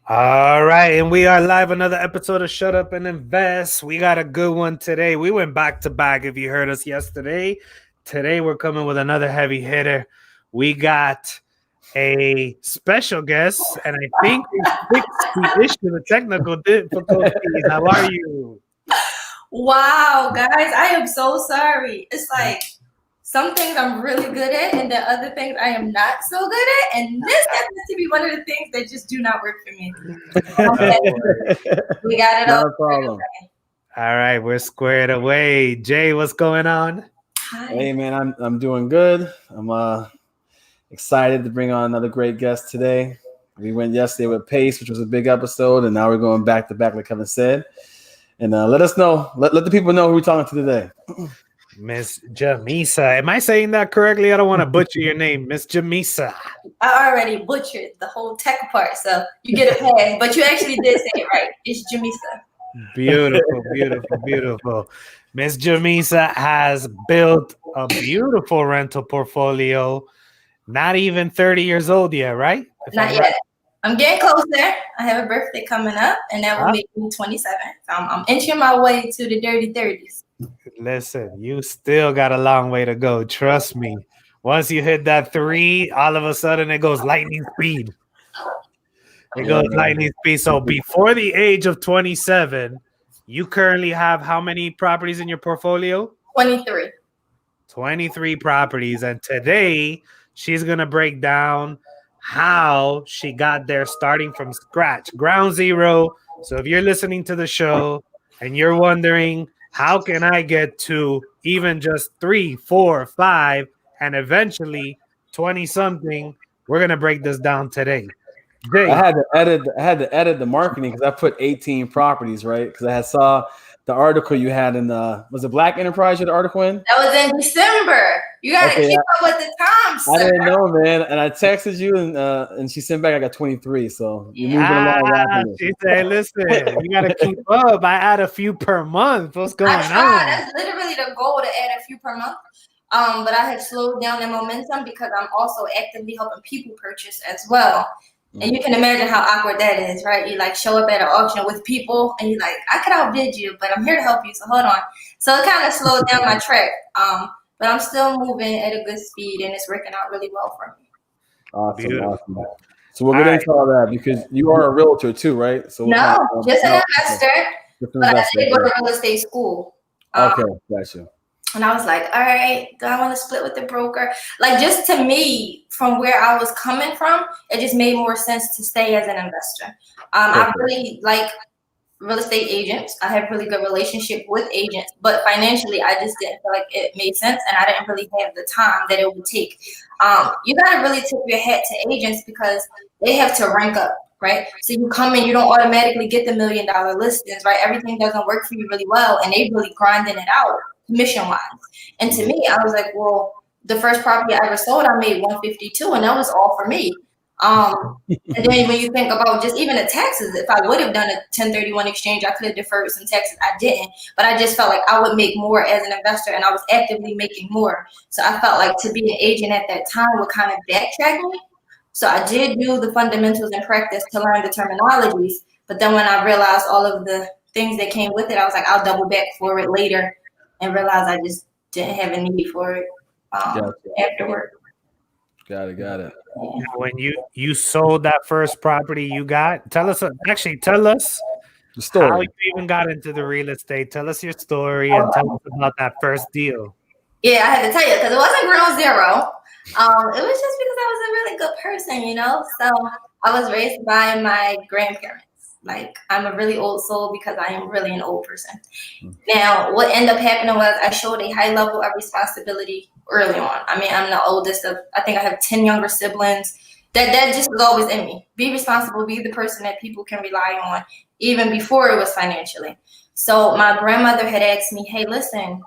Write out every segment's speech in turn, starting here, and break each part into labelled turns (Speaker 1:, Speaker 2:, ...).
Speaker 1: All right, and we are live. Another episode of Shut Up and Invest. We got a good one today. We went back to back. If you heard us yesterday, today we're coming with another heavy hitter. We got a special guest, and I think we fixed the issue, the technical difficulties. How are you?
Speaker 2: Wow, guys, I am so sorry. It's like some things I'm really good at, and the other things I am not so good at. And this happens to be one of the things that just do not work for me. We got it all.
Speaker 3: Not a problem.
Speaker 1: All right, we're squared away. Jay, what's going on?
Speaker 2: Hi.
Speaker 3: Hey man, I'm doing good. I'm excited to bring on another great guest today. We went yesterday with Pace, which was a big episode, and now we're going back to back, like Kevin said. And let us know, let the people know who we're talking to today.
Speaker 1: Miss Jamisa. Am I saying that correctly? I don't want to butcher your name, Miss Jamisa.
Speaker 2: I already butchered the whole tech part, so you get a pass. But you actually did say it right. It's Jamisa.
Speaker 1: Beautiful, beautiful, beautiful. Miss Jamisa has built a beautiful rental portfolio. Not even 30 years old yet, right?
Speaker 2: Not yet. I'm getting closer. I have a birthday coming up, and that will make me 27. So I'm inching my way to the dirty 30s.
Speaker 1: Listen, you still got a long way to go. Trust me. Once you hit that 3, all of a sudden it goes lightning speed. It goes lightning speed. So before the age of 27, you currently have how many properties in your portfolio?
Speaker 2: 23.
Speaker 1: 23 properties. And today she's going to break down how she got there starting from scratch, ground zero. So if you're listening to the show and you're wondering, how can I get to even just 3, 4, 5, and eventually 20 something? We're going to break this down today.
Speaker 3: Jay. I had to edit the marketing because I put 18 properties, right? Because I saw the article you had in was it Black Enterprise you had the article in?
Speaker 2: That was in December. You gotta keep up with the times.
Speaker 3: I didn't know, man. And I texted you and she sent back I got 23. So you're moving along.
Speaker 1: She said, listen, you gotta keep up. I add a few per month. What's going on?
Speaker 2: That's literally the goal, to add a few per month. But I have slowed down the momentum because I'm also actively helping people purchase as well. And you can imagine how awkward that is, right? You like show up at an auction with people and you're like, I could outbid you, but I'm here to help you, so hold on. So it kind of slowed down my track. But I'm still moving at a good speed and it's working out really well for me.
Speaker 3: Awesome. So we'll get into all that because you are a realtor too, right? So
Speaker 2: no, just an investor. But I did go to real estate school.
Speaker 3: Okay, gotcha.
Speaker 2: And I was like, all right, do I want to split with the broker? Like, just to me, from where I was coming from, it just made more sense to stay as an investor. I really like real estate agents. I have really good relationship with agents, but financially, I just didn't feel like it made sense. And I didn't really have the time that it would take. You got to really tip your hat to agents because they have to rank up. Right. So you come in, you don't automatically get the $1 million listings, right? Everything doesn't work for you really well. And they really grinding it out commission wise. And to me, I was like, well, the first property I ever sold, I made 152 and that was all for me. And then when you think about just even the taxes, if I would have done a 1031 exchange, I could have deferred some taxes. I didn't, but I just felt like I would make more as an investor and I was actively making more. So I felt like to be an agent at that time would kind of backtrack me. So I did do the fundamentals in practice to learn the terminologies. But then when I realized all of the things that came with it, I was like, I'll double back for it later and realized I just didn't have a need for it afterward.
Speaker 3: Got it.
Speaker 1: When you sold that first property you got, tell us the story. How you even got into the real estate. Tell us your story and tell us about that first deal.
Speaker 2: Yeah, I had to tell you because it wasn't ground zero. It was just because I was a really good person, you know. So I was raised by my grandparents. Like, I'm a really old soul because I am really an old person. Now, what ended up happening was I showed a high level of responsibility early on. I mean, I'm the oldest of, I think I have 10 younger siblings. That just was always in me. Be responsible, be the person that people can rely on, even before it was financially. So my grandmother had asked me, hey, listen,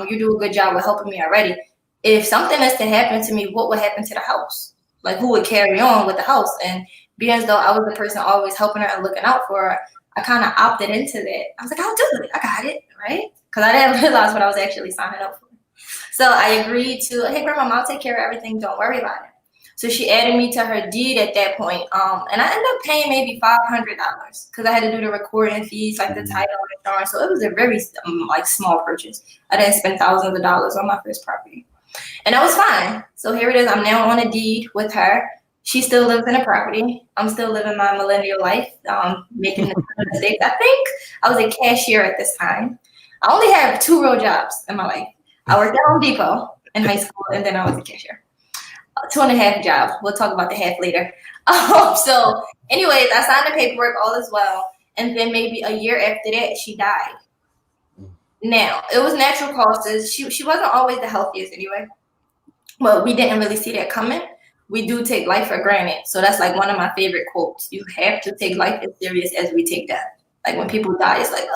Speaker 2: you do a good job with helping me already. If something is to happen to me, what would happen to the house? Like, who would carry on with the house? And being as though I was the person always helping her and looking out for her, I kind of opted into that. I was like, I'll do it. I got it, right? Because I didn't realize what I was actually signing up for. So I agreed to, hey, grandma, I'll take care of everything. Don't worry about it. So she added me to her deed at that point. And I ended up paying maybe $500 because I had to do the recording fees, like the title and insurance. So it was a very like small purchase. I didn't spend thousands of dollars on my first property. And that was fine. So here it is. I'm now on a deed with her. She still lives in a property. I'm still living my millennial life, making the mistakes. I think I was a cashier at this time. I only had 2 real jobs in my life. I worked at Home Depot in high school, and then I was a cashier. 2.5 jobs. We'll talk about the half later. So anyways, I signed the paperwork, all is well. And then maybe a year after that, she died. Now, it was natural causes. She wasn't always the healthiest anyway. But we didn't really see that coming. We do take life for granted. So that's like one of my favorite quotes. You have to take life as serious as we take death. Like when people die, it's like,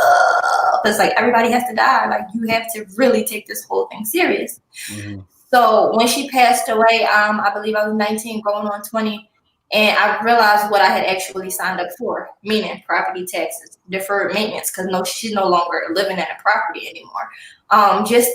Speaker 2: it's like everybody has to die. Like you have to really take this whole thing serious. Mm-hmm. So when she passed away, I believe I was 19 going on 20. And I realized what I had actually signed up for, meaning property taxes, deferred maintenance, because she's no longer living in a property anymore. Just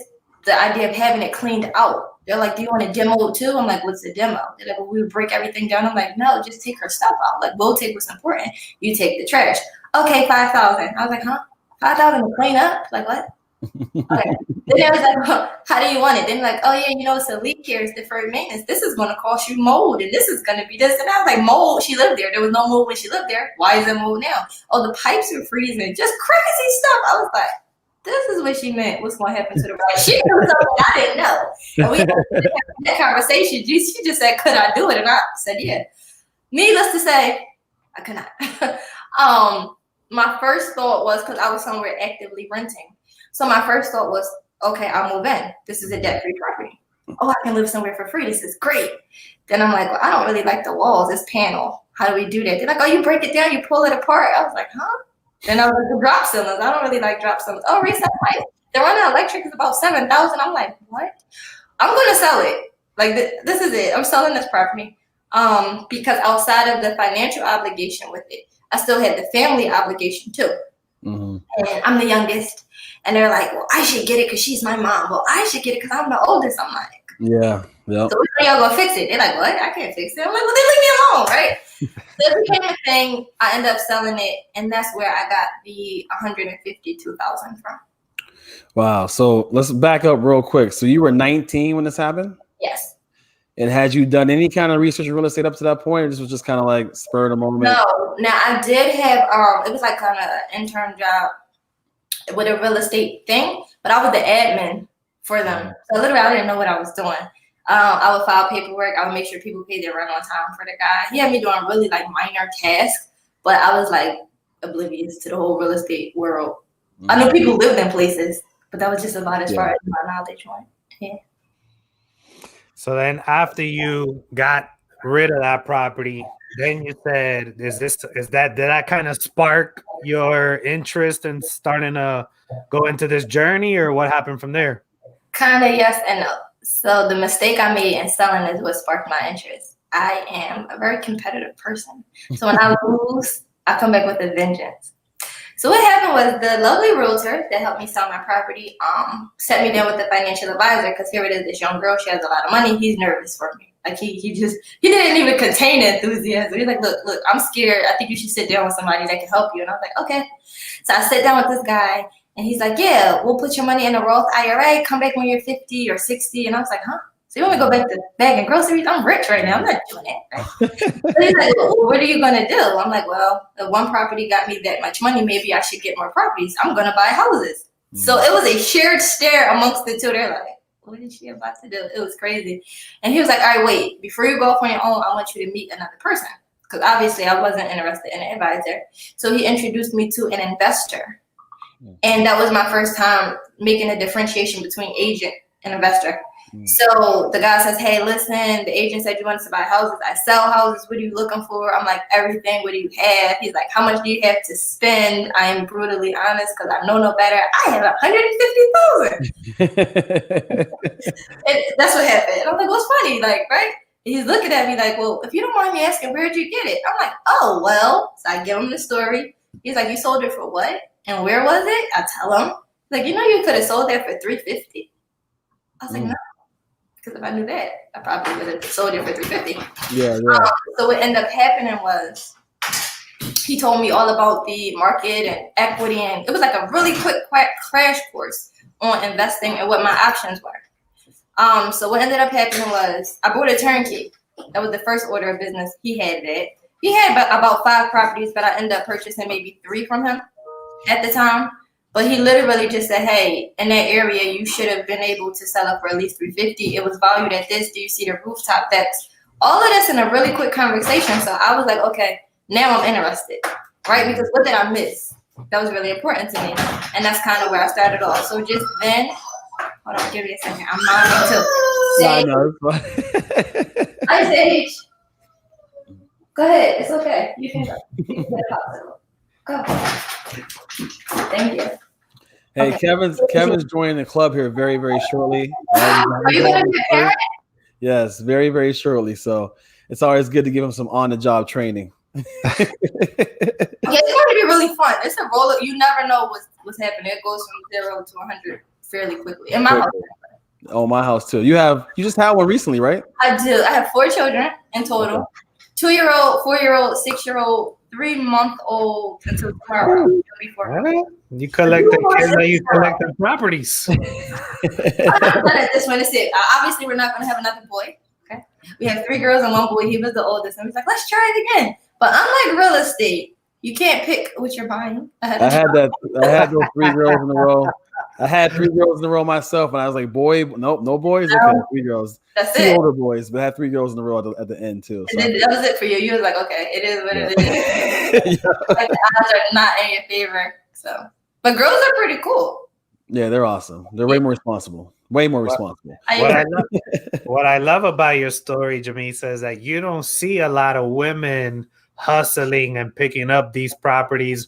Speaker 2: the idea of having it cleaned out. They're like, do you want a demo too? I'm like, what's a demo? They're like, well, we would break everything down. I'm like, no, just take her stuff out. Like, we'll take what's important. You take the trash. Okay, $5,000. I was like, huh? $5,000 to clean up? Like, what? Okay. Then I was like, well, how do you want it? Then like, oh yeah, it's a leak here, it's deferred maintenance. This is going to cost you mold, and this is going to be this. And I was like, mold? She lived there. There was no mold when she lived there. Why is there mold now? Oh, the pipes are freezing. Just crazy stuff. I was like, this is what she meant. What's going to happen to the bride? She knew something I didn't know. And we had that conversation. She just said, could I do it? And I said, yeah. Needless to say, I could not. My first thought was, because I was somewhere actively renting. So my first thought was, okay, I'll move in. This is a debt-free property. Oh, I can live somewhere for free. This is great. Then I'm like, well, I don't really like the walls, this panel. How do we do that? They're like, oh, you break it down, you pull it apart. I was like, huh? Then I was like, the drop cylinders. I don't really like drop cylinders. Oh, reset pipe. The run on electric is about $7,000. I'm like, what? I'm going to sell it. Like, this is it. I'm selling this property. Because outside of the financial obligation with it, I still had the family obligation too. Mm-hmm. And I'm the youngest. And they're like, well, I should get it because she's my mom. Well, I should get it because I'm the oldest. I'm like,
Speaker 3: yeah. Yep.
Speaker 2: So when y'all gonna fix it? They're like, what? I can't fix it. I'm like, well, then leave me alone, right? So it became a thing. I ended up selling it, and that's where I got the $152,000 from.
Speaker 3: Wow. So let's back up real quick. So you were 19 when this happened?
Speaker 2: Yes.
Speaker 3: And had you done any kind of research in real estate up to that point, or this was just kind of like spur of the moment?
Speaker 2: No. Now I did have it was like kind of an intern job with a real estate thing, but I was the admin for them. So literally I didn't know what I was doing. I would file paperwork. I would make sure people paid their rent on time for the guy. He had me doing really like minor tasks, but I was like oblivious to the whole real estate world. Mm-hmm. I knew people lived in places, but that was just about as far as my knowledge went. Yeah.
Speaker 1: So then after you got rid of that property, then you said, did that kind of spark your interest in starting to go into this journey, or what happened from there?
Speaker 2: Kind of yes and no. So the mistake I made in selling is what sparked my interest. I am a very competitive person. So when I lose, I come back with a vengeance. So what happened was the lovely realtor that helped me sell my property set me down with the financial advisor, because here it is, this young girl, she has a lot of money. He's nervous for me. Like he didn't even contain the enthusiasm. He's like, look, I'm scared. I think you should sit down with somebody that can help you. And I was like, okay. So I sit down with this guy, and he's like, yeah, we'll put your money in a Roth IRA. Come back when you're 50 or 60. And I was like, huh? So you want me to go back to bagging groceries? I'm rich right now. I'm not doing that. Right? So he's like, well, what are you going to do? I'm like, well, if one property got me that much money, maybe I should get more properties. I'm going to buy houses. Mm-hmm. So it was a shared stare amongst the two. They're like, what is she about to do? It was crazy. And he was like, all right, wait, before you go off on your own, I want you to meet another person. Because obviously I wasn't interested in an advisor. So he introduced me to an investor. And that was my first time making a differentiation between agent and investor. So the guy says, hey, listen, the agent said you wanted to buy houses. I sell houses. What are you looking for? I'm like, everything. What do you have? He's like, how much do you have to spend? I am brutally honest because I know no better. I have $150,000. And that's what happened. And I'm like, what's funny? Like, right? And he's looking at me like, well, if you don't mind me asking, where'd you get it? I'm like, oh, well. So I give him the story. He's like, you sold it for what? And where was it? I tell him. Like, you could have sold that for $350. I was like, no. Because if I knew that, I probably would have sold it for $350.
Speaker 3: Yeah.
Speaker 2: So what ended up happening was he told me all about the market and equity, and it was like a really quick crash course on investing and what my options were. So what ended up happening was I bought a turnkey. That was the first order of business. He had that. He had about 5 properties, but I ended up purchasing maybe 3 from him at the time. But he literally just said, hey, in that area, you should have been able to sell it for at least $350. It was valued at this. Do you see the rooftop decks? All of this in a really quick conversation. So I was like, okay, now I'm interested, right? Because what did I miss? That was really important to me. And that's kind of where I started off. So just then, hold on, give me a second. I'm momming too.
Speaker 3: I know. It's fine.
Speaker 2: Hi, Sage. Go ahead. It's okay. You can go. You can go. Thank you.
Speaker 3: Hey,
Speaker 2: Okay.
Speaker 3: Kevin's joining the club here very, very shortly.
Speaker 2: Are you going to be a parent?
Speaker 3: Yes, very, very shortly. So it's always good to give him some on-the-job training.
Speaker 2: Yeah, it's going to be really fun. It's a roller. You never know what's happening. It goes from 0 to 100 fairly quickly. In my house.
Speaker 3: Oh, my house too. You just had one recently, right?
Speaker 2: I do. I have 4 children in total.
Speaker 3: Okay.
Speaker 2: 2-year-old, 4-year-old, 6-year-old, 3-month-old until tomorrow.
Speaker 1: You collect the kids that you collect the properties.
Speaker 2: I'm done at this one. It's it. Obviously, we're not going to have another boy. Okay. We have 3 girls and 1 boy. He was the oldest. And he's like, let's try it again. But unlike real estate, you can't pick what you're buying. I had
Speaker 3: those 3 girls in a row. I had 3 girls in a row myself, and I was like, boy, nope, no boys. Okay, 3 girls.
Speaker 2: That's
Speaker 3: 2
Speaker 2: it.
Speaker 3: older boys, but I had 3 girls in a row at the end too. So.
Speaker 2: That was it for you. You was like, okay, it is what it is. Like, the odds are not in your favor. So, but girls are pretty cool.
Speaker 3: Yeah, they're awesome. They're way more responsible. Way more responsible.
Speaker 1: What I love about your story, Jamisa, is that you don't see a lot of women hustling and picking up these properties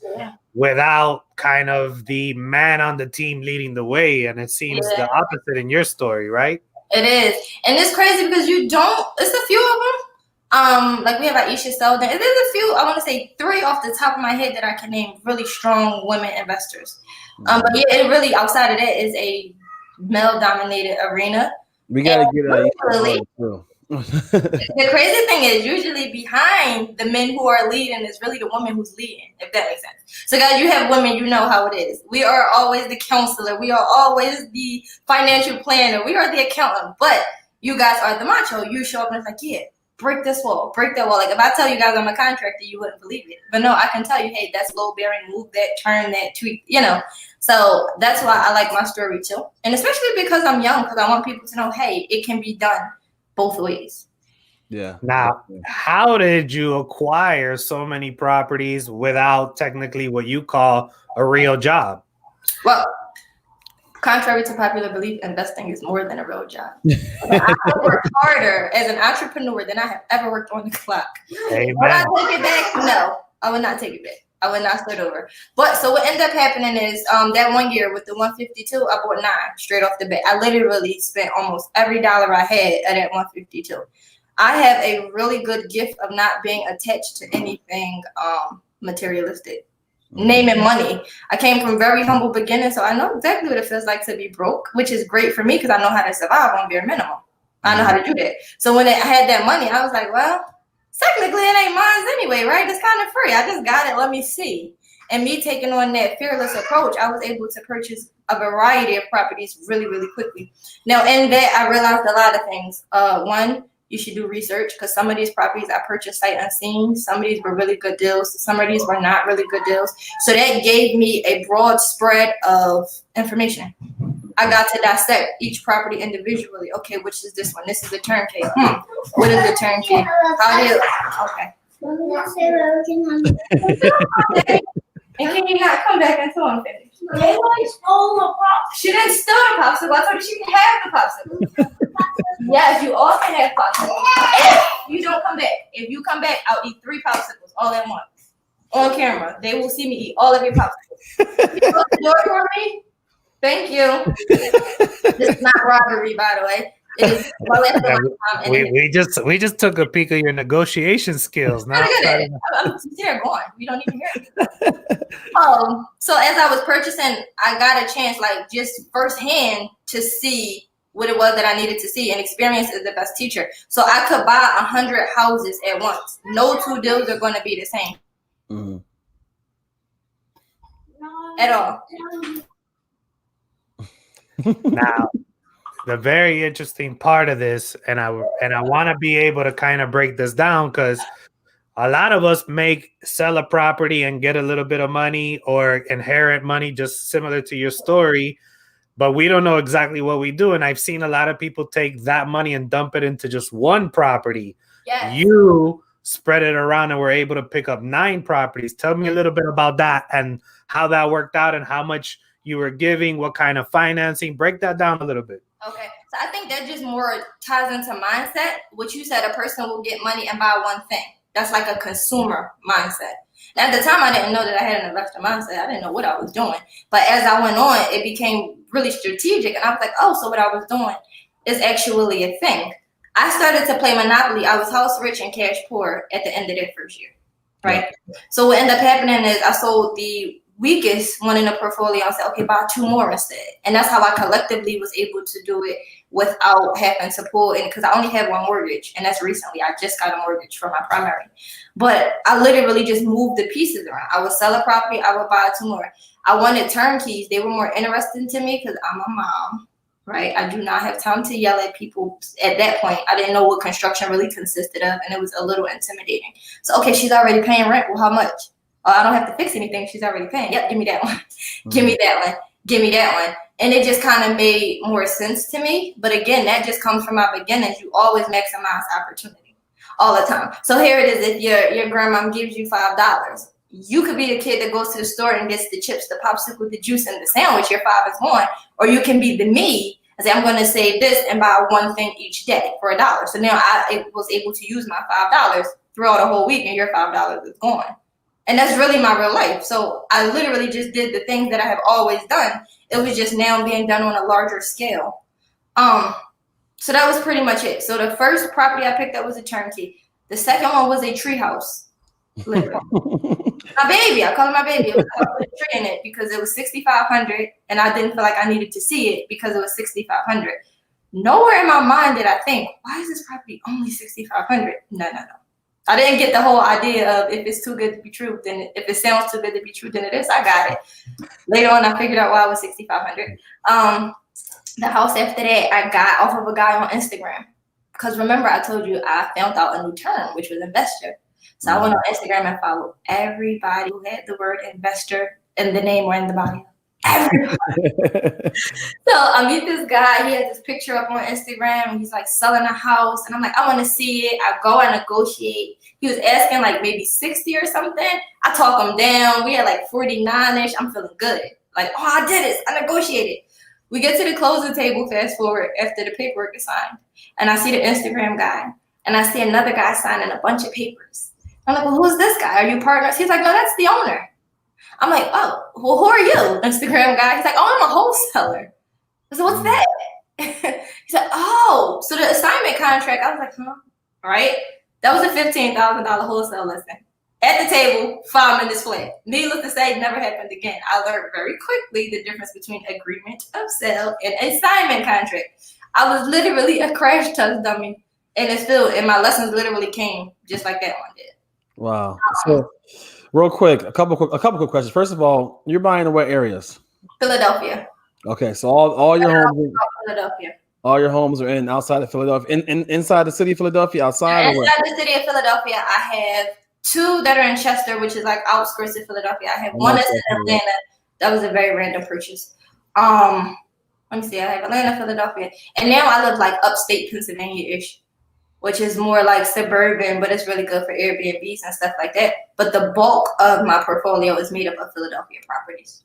Speaker 1: without kind of the man on the team leading the way. And it seems the opposite in your story, right?
Speaker 2: It is. And it's crazy because it's a few of them. Like we have Aisha Selden. There's a few, I want to say 3 off the top of my head that I can name really strong women investors. But yeah, it really, outside of that, is a male-dominated arena.
Speaker 3: We got to get
Speaker 2: Aisha too. The crazy thing is usually behind the men who are leading is really the woman who's leading, if that makes sense. So guys, you have women, you know how it is. We are always the counselor. We are always the financial planner. We are the accountant. But you guys are the macho. You show up and it's like, yeah, break this wall, break that wall. Like if I tell you guys I'm a contractor, you wouldn't believe it. But no, I can tell you, hey, that's low bearing, move that, turn that, tweak, So that's why I like my story too. And especially because I'm young, because I want people to know, hey, it can be done both ways.
Speaker 3: Yeah.
Speaker 1: Now, how did you acquire so many properties without technically what you call a real job?
Speaker 2: Well, contrary to popular belief, investing is more than a real job. I work harder as an entrepreneur than I have ever worked on the clock.
Speaker 1: Amen.
Speaker 2: Would I take it back? No, I would not take it back. I would not start over. But so what ended up happening is that one year with the 152, I bought 9 straight off the bat. I literally spent almost every dollar I had at that 152. I have a really good gift of not being attached to anything materialistic. Naming money. I came from very humble beginnings, so I know exactly what it feels like to be broke, which is great for me because I know how to survive on bare minimum. I know how to do that. So when I had that money, I was like, well, technically it ain't mine anyway, right? It's kind of free. I just got it. Let me see. And me taking on that fearless approach, I was able to purchase a variety of properties really, really quickly. Now, in that, I realized a lot of things. One, you should do research because some of these properties I purchased sight unseen. Some of these were really good deals. Some of these were not really good deals. So that gave me a broad spread of information. I got to dissect each property individually. Okay, which is this one? This is the turnkey. What is the turnkey? How do you? Okay. And can you not come back until I'm finished? Nobody stole the popsicle. She didn't steal the popsicle. I told her she can have the popsicle. Yes, you all can have popsicles. If you don't come back. If you come back, I'll eat 3 popsicles all at once. On camera. They will see me eat all of your popsicles. You close the door for me? Thank you. This is not robbery, by the way. It is
Speaker 1: we just took a peek of your negotiation skills. Now
Speaker 2: I'm there going. We don't even hear it. So as I was purchasing, I got a chance, like just firsthand, to see what it was that I needed to see. And experience is the best teacher. So I could buy 100 houses at once. No two deals are going to be the same.
Speaker 3: Mm-hmm.
Speaker 2: At all.
Speaker 1: Now, the very interesting part of this, and I want to be able to kind of break this down, because a lot of us sell a property and get a little bit of money or inherit money, just similar to your story, but we don't know exactly what we do. And I've seen a lot of people take that money and dump it into just one property.
Speaker 2: Yes.
Speaker 1: You spread it around and were able to pick up 9 properties. Tell me a little bit about that and how that worked out and how much you were giving, what kind of financing. Break that down a little bit.
Speaker 2: Okay, so I think that just more ties into mindset. What you said, a person will get money and buy one thing. That's like a consumer mindset. And at the time, I didn't know that I had an investor mindset. I didn't know what I was doing. But as I went on, it became really strategic. And I was like, oh, so what I was doing is actually a thing. I started to play Monopoly. I was house rich and cash poor at the end of that first year, right? Yeah. So what ended up happening is I sold the weakest one in the portfolio and said, okay, buy 2 more instead. And that's how I collectively was able to do it without having to pull in, because I only had 1 mortgage, and that's recently. I just got a mortgage for my primary. But I literally just moved the pieces around. I would sell a property, I would buy 2 more. I wanted turnkeys. They were more interesting to me because I'm a mom, right? I do not have time to yell at people. At that point, I didn't know what construction really consisted of, and it was a little intimidating. So, okay, she's already paying rent. Well, how much? Oh, I don't have to fix anything. She's already paying. Yep, give me that one. Give me that one. Give me that one. And it just kind of made more sense to me. But again, that just comes from my beginnings. You always maximize opportunity all the time. So here it is. If your grandma gives you $5, you could be the kid that goes to the store and gets the chips, the popsicle, the juice, and the sandwich. Your 5 is gone. Or you can be the me and say, I'm going to save this and buy one thing each day for $1. So now I was able to use my $5 throughout a whole week, and your $5 is gone. And that's really my real life. So I literally just did the things that I have always done. It was just now being done on a larger scale. So that was pretty much it. So the first property I picked up was a turnkey. The second one was a tree house. My baby, I call it my baby. I put a tree in it because it was $6,500, and I didn't feel like I needed to see it because it was $6,500. Nowhere in my mind did I think, why is this property only $6,500? No. I didn't get the whole idea of if it's too good to be true, then if it sounds too good to be true, then it is. I got it. Later on, I figured out why it was $6,500. The house after that, I got off of a guy on Instagram. Because remember, I told you I found out a new term, which was investor. So I went on Instagram and followed everybody who had the word investor in the name or in the bio. Everybody. So I meet this guy. He has this picture up on Instagram, and he's like selling a house, and I'm like, I want to see it. I go and negotiate. He was asking like maybe 60 or something. I talk him down. We had like 49ish. I'm feeling good. Like, oh, I did it. I negotiated. We get to the closing table. Fast forward after the paperwork is signed, and I see the Instagram guy, and I see another guy signing a bunch of papers. I'm like, well, who's this guy? Are you partners? He's like, no, that's the owner. I'm like, oh, well, who are you? Instagram guy. He's like, oh, I'm a wholesaler. I said, what's that? He said, oh, so the assignment contract. I was like, huh? All right. That was a $15,000 wholesale listing. At the table, 5 minutes flat. Needless to say, it never happened again. I learned very quickly the difference between agreement of sale and assignment contract. I was literally a crash test dummy. And it's still, and my lessons literally came just like that one did.
Speaker 3: Wow. So real quick, a couple quick questions. First of all, you're buying in what areas?
Speaker 2: Philadelphia.
Speaker 3: Okay, so all your homes.
Speaker 2: Philadelphia.
Speaker 3: All your homes are outside of Philadelphia, inside the city of Philadelphia, outside.
Speaker 2: Inside the city of Philadelphia, I have 2 that are in Chester, which is like outskirts of Philadelphia. I have 1 that's in Atlanta. That was a very random purchase. Let me see. I have Atlanta, Philadelphia, and now I live like upstate Pennsylvania-ish, which is more like suburban, but it's really good for Airbnbs and stuff like that. But the bulk of my portfolio is made up of Philadelphia properties.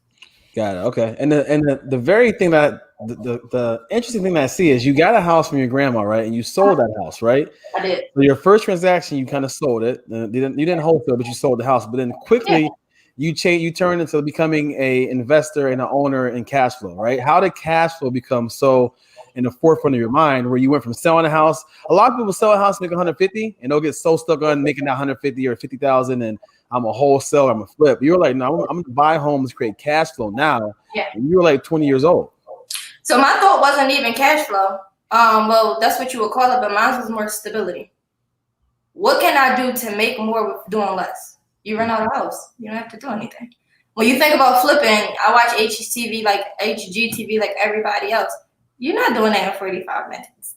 Speaker 3: Got it. Okay. And the very thing that the interesting thing that I see is you got a house from your grandma, right? And you sold that house, right?
Speaker 2: I did.
Speaker 3: So your first transaction, you kind of sold it. You didn't wholesale, but you sold the house. But then quickly you turned into becoming a investor and an owner in cash flow, right? How did cash flow become so in the forefront of your mind, where you went from selling a house? A lot of people sell a house, make 150, and they'll get so stuck on making that 150 or 50,000, and I'm a wholesaler, I'm a flip. You're like, no, I'm going to buy homes, create cash flow now.
Speaker 2: Yeah.
Speaker 3: And you were like 20 years old.
Speaker 2: So my thought wasn't even cash flow. Well, that's what you would call it, but mine was more stability. What can I do to make more with doing less? You rent out a house. You don't have to do anything. When you think about flipping, I watch HGTV like everybody else. You're not doing that in 45 minutes.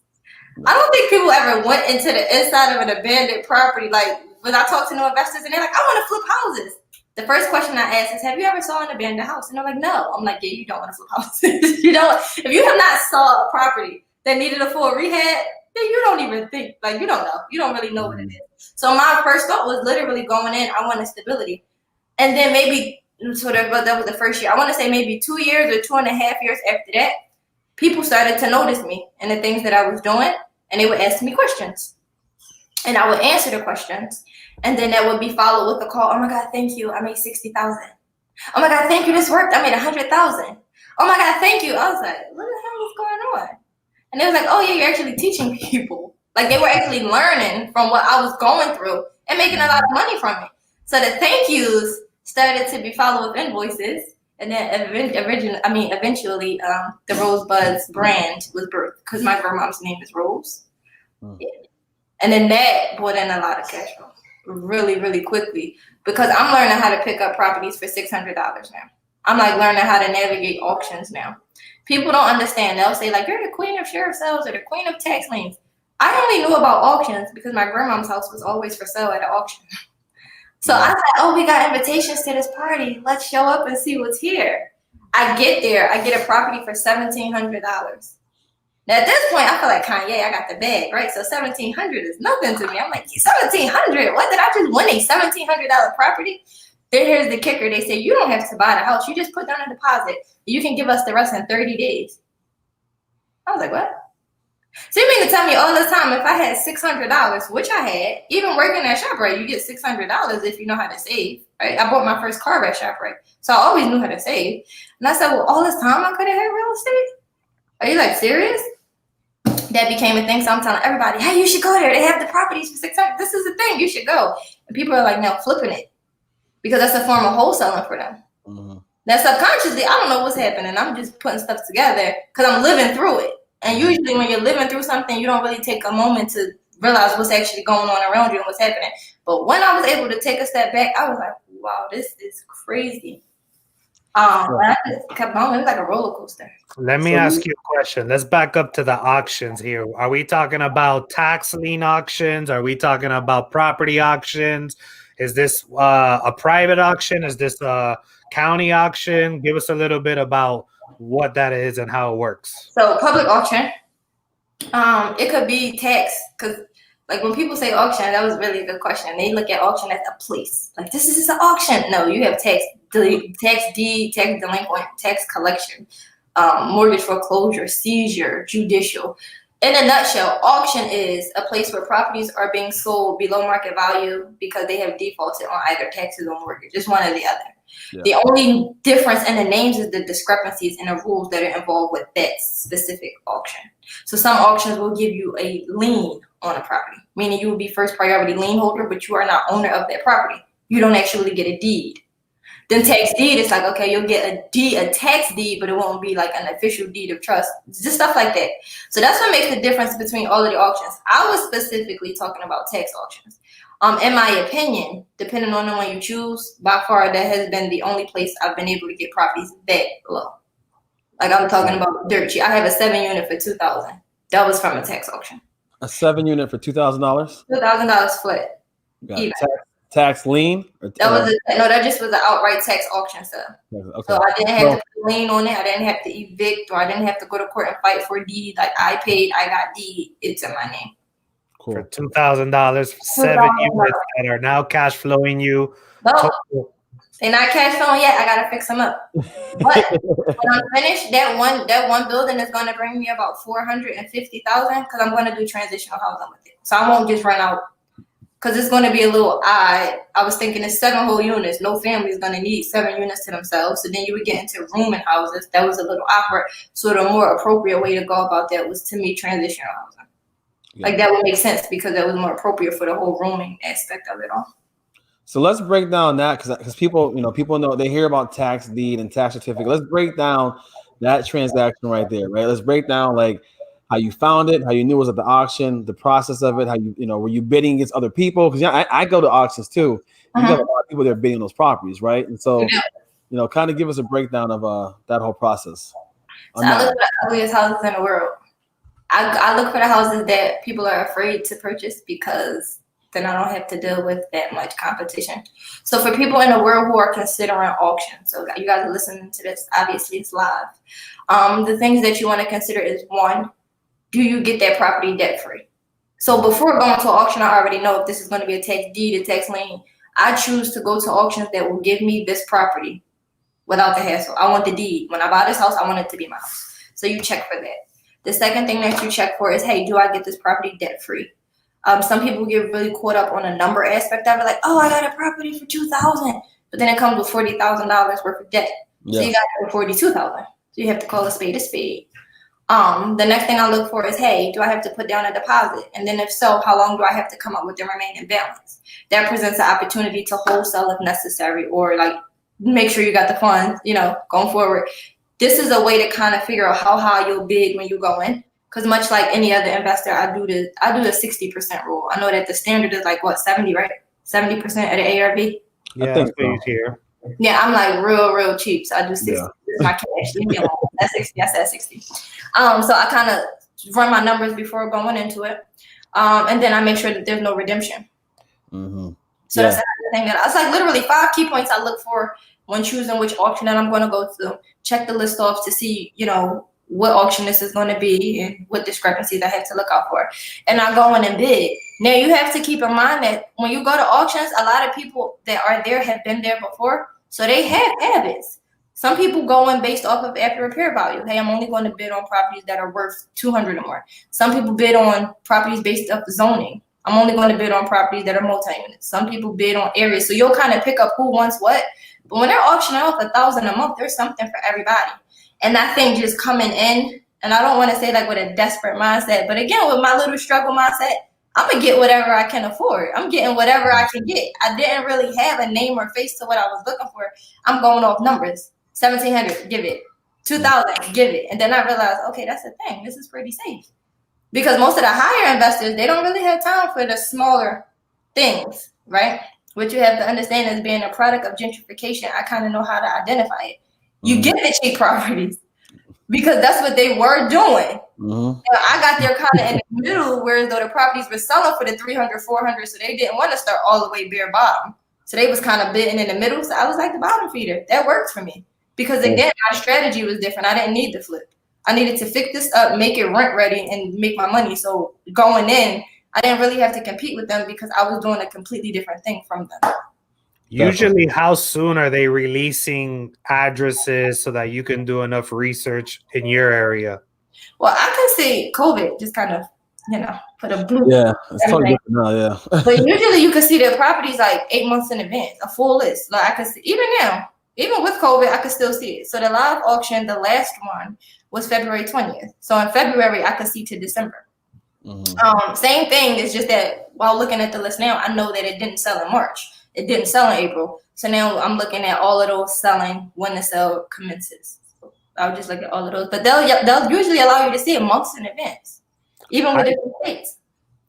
Speaker 2: I don't think people ever went into the inside of an abandoned property. Like when I talk to new investors and they're like, I want to flip houses. The first question I ask is, have you ever saw an abandoned house? And they're like, no. I'm like, yeah, you don't want to flip houses. You don't. If you have not saw a property that needed a full rehab, then you don't even think, like, you don't know. You don't really know what it is. So my first thought was literally going in, I wanted stability. And then maybe, but that was the first year. I want to say maybe 2 years or 2.5 years after that, people started to notice me and the things that I was doing, and they would ask me questions. And I would answer the questions. And then that would be followed with a call. Oh my God, thank you. I made 60,000. Oh my God, thank you. This worked. I made 100,000. Oh my God, thank you. I was like, what the hell is going on? And they was like, oh yeah, you're actually teaching people. Like they were actually learning from what I was going through and making a lot of money from it. So the thank yous started to be followed with invoices. And then eventually, the Rosebuds brand was birthed because my grandma's name is Rose. Yeah. And then that brought in a lot of cash flow really, really quickly because I'm learning how to pick up properties for $600 now. I'm like learning how to navigate auctions now. People don't understand. They'll say like, you're the queen of sheriff sales or the queen of tax liens. I only knew about auctions because my grandma's house was always for sale at an auction. So I said, oh, we got invitations to this party. Let's show up and see what's here. I get there. I get a property for $1,700. Now, at this point, I feel like Kanye, I got the bag, right? So $1,700 is nothing to me. I'm like, $1,700? What did I just win a $1,700 property? Then here's the kicker. They say, you don't have to buy the house. You just put down a deposit. You can give us the rest in 30 days. I was like, what? So you mean to tell me all this time, if I had $600, which I had, even working at ShopRite, you get $600 if you know how to save, right? I bought my first car at ShopRite, so I always knew how to save. And I said, well, all this time I could have had real estate? Are you like serious? That became a thing. So I'm telling everybody, hey, you should go there. They have the properties for $600. This is the thing. You should go. And people are like, now flipping it because that's a form of wholesaling for them. Mm-hmm. Now subconsciously, I don't know what's happening. I'm just putting stuff together because I'm living through it. And usually when you're living through something, you don't really take a moment to realize what's actually going on around you and what's happening. But when I was able to take a step back, I was like, wow, this is crazy. I just kept going. It was like a roller coaster.
Speaker 1: Let me ask you a question. Let's back up to the auctions here. Are we talking about tax lien auctions? Are we talking about property auctions? Is this a private auction? Is this a county auction? Give us a little bit about what that is and how it works.
Speaker 2: So public auction, it could be tax, because like when people say auction, that was really a good question. They look at auction as a place. Like this is an auction. No, you have tax deed, tax delinquent, tax collection, mortgage foreclosure, seizure, judicial. In a nutshell, auction is a place where properties are being sold below market value because they have defaulted on either taxes or mortgage. It's one or the other. Yeah. The only difference in the names is the discrepancies in the rules that are involved with that specific auction. So some auctions will give you a lien on a property, meaning you will be first priority lien holder, but you are not owner of that property. You don't actually get a deed. Then tax deed is like, okay, you'll get a tax deed, but it won't be like an official deed of trust. It's just stuff like that. So that's what makes the difference between all of the auctions. I was specifically talking about tax auctions. In my opinion, depending on the one you choose, by far that has been the only place I've been able to get properties that low. Like I'm talking about dirt cheap. I have a 7-unit for $2,000. That was from a tax auction.
Speaker 3: A 7-unit for $2,000?
Speaker 2: $2,000 flat.
Speaker 3: Tax lien?
Speaker 2: That just was an outright tax auction sale. Okay. So I didn't have to put lien on it. I didn't have to evict, or I didn't have to go to court and fight for a deed. Like I paid, I got deed. It's in my name.
Speaker 1: Cool. For $2,000, 7 units that are now cash flowing you.
Speaker 2: No, they're not cash flowing yet. I gotta fix them up. But when I'm finished, that one building is gonna bring me about $450,000 because I'm gonna do transitional housing with it. So I won't just run out because it's gonna be a little odd. I was thinking it's 7 whole units. No family is gonna need 7 units to themselves. So then you would get into rooming houses. That was a little awkward. So the more appropriate way to go about that was to me transitional housing. Yeah. Like that would make sense because that was more appropriate for the whole rooming aspect of it all.
Speaker 3: So let's break down that because people know they hear about tax deed and tax certificate. Let's break down That transaction right there, right? Let's break down like how you found it, how you knew it was at the auction, the process of it, how you know, were you bidding against other people? Because I go to auctions too. You got a lot of people that are bidding those properties, right? And so, you know, kind of give us a breakdown of that whole process.
Speaker 2: So I look for the ugliest houses in the world. I look for the houses that people are afraid to purchase because then I don't have to deal with that much competition. So for people in the world who are considering auction, so you guys are listening to this, obviously it's live. The things that you want to consider is, one, do you get that property debt free? So before going to auction, I already know if this is going to be a tax deed, a tax lien. I choose to go to auctions that will give me this property without the hassle. I want the deed. When I buy this house, I want it to be my house. So you check for that. The second thing that you check for is, hey, do I get this property debt free? Some people get really caught up on a number aspect of it, like, oh, I got a property for $2,000, but then it comes with $40,000 worth of debt. So you got it for $42,000. So you have to call a spade a spade. The next thing I look for is, hey, do I have to put down a deposit? And then if so, how long do I have to come up with the remaining balance? That presents an opportunity to wholesale if necessary, or like make sure you got the funds, you know, going forward. This is a way to kind of figure out how high you'll bid when you go in. Because much like any other investor, I do the 60% rule. I know that the standard is like, what, 70, right? 70% of the ARV?
Speaker 1: Yeah, I think so. Here.
Speaker 2: Yeah, I'm like real cheap. So I do 60. Yeah. This is my cash. Leave me alone. That's 60. I said 60. So I kind of run my numbers before going into it. And then I make sure that there's no redemption.
Speaker 3: Mm-hmm.
Speaker 2: So that's another thing that it's like literally 5 key points I look for when choosing which auction that I'm going to go to. Check the list off to see, you know, what auction this is going to be and what discrepancies I have to look out for. And I go in and bid. Now, you have to keep in mind that when you go to auctions, a lot of people that are there have been there before. So they have habits. Some people go in based off of after repair value. Hey, I'm only going to bid on properties that are worth $200 or more. Some people bid on properties based off zoning. I'm only going to bid on properties that are multi-units. Some people bid on areas. So you'll kind of pick up who wants what. But when they're auctioning off $1,000 a month, there's something for everybody. And I think just coming in, and I don't want to say like with a desperate mindset, but again, with my little struggle mindset, I'm going to get whatever I can afford. I'm getting whatever I can get. I didn't really have a name or face to what I was looking for. I'm going off numbers. 1,700, give it. 2,000, give it. And then I realized, okay, that's the thing. This is pretty safe. Because most of the higher investors, they don't really have time for the smaller things, right? What you have to understand is being a product of gentrification, I kind of know how to identify it. You get the cheap properties because that's what they were doing. Mm-hmm. I got there kind of in the middle where though the properties were selling for the 300, 400, so they didn't want to start all the way bare bottom. So they was kind of bidding in the middle. So I was like the bottom feeder. That worked for me because again, my strategy was different. I didn't need the flip. I needed to fix this up, make it rent ready, and make my money. So going in, I didn't really have to compete with them because I was doing a completely different thing from them.
Speaker 1: Usually, how soon are they releasing addresses so that you can do enough research in your area?
Speaker 2: Well, I can see COVID just kind of, you know, put a blue.
Speaker 3: Yeah, it's totally different now, yeah.
Speaker 2: But usually you can see the properties like 8 months in advance, a full list. Like I can see, even now, even with COVID, I can still see it. So the live auction, the last one was February 20th. So in February, I could see to December. Mm-hmm. Same thing. It's just that while looking at the list now, I know that it didn't sell in March. It didn't sell in April. So now I'm looking at all of those selling when the sale commences. So I'll just look at all of those. But they'll usually allow you to see it months in advance, even with different states.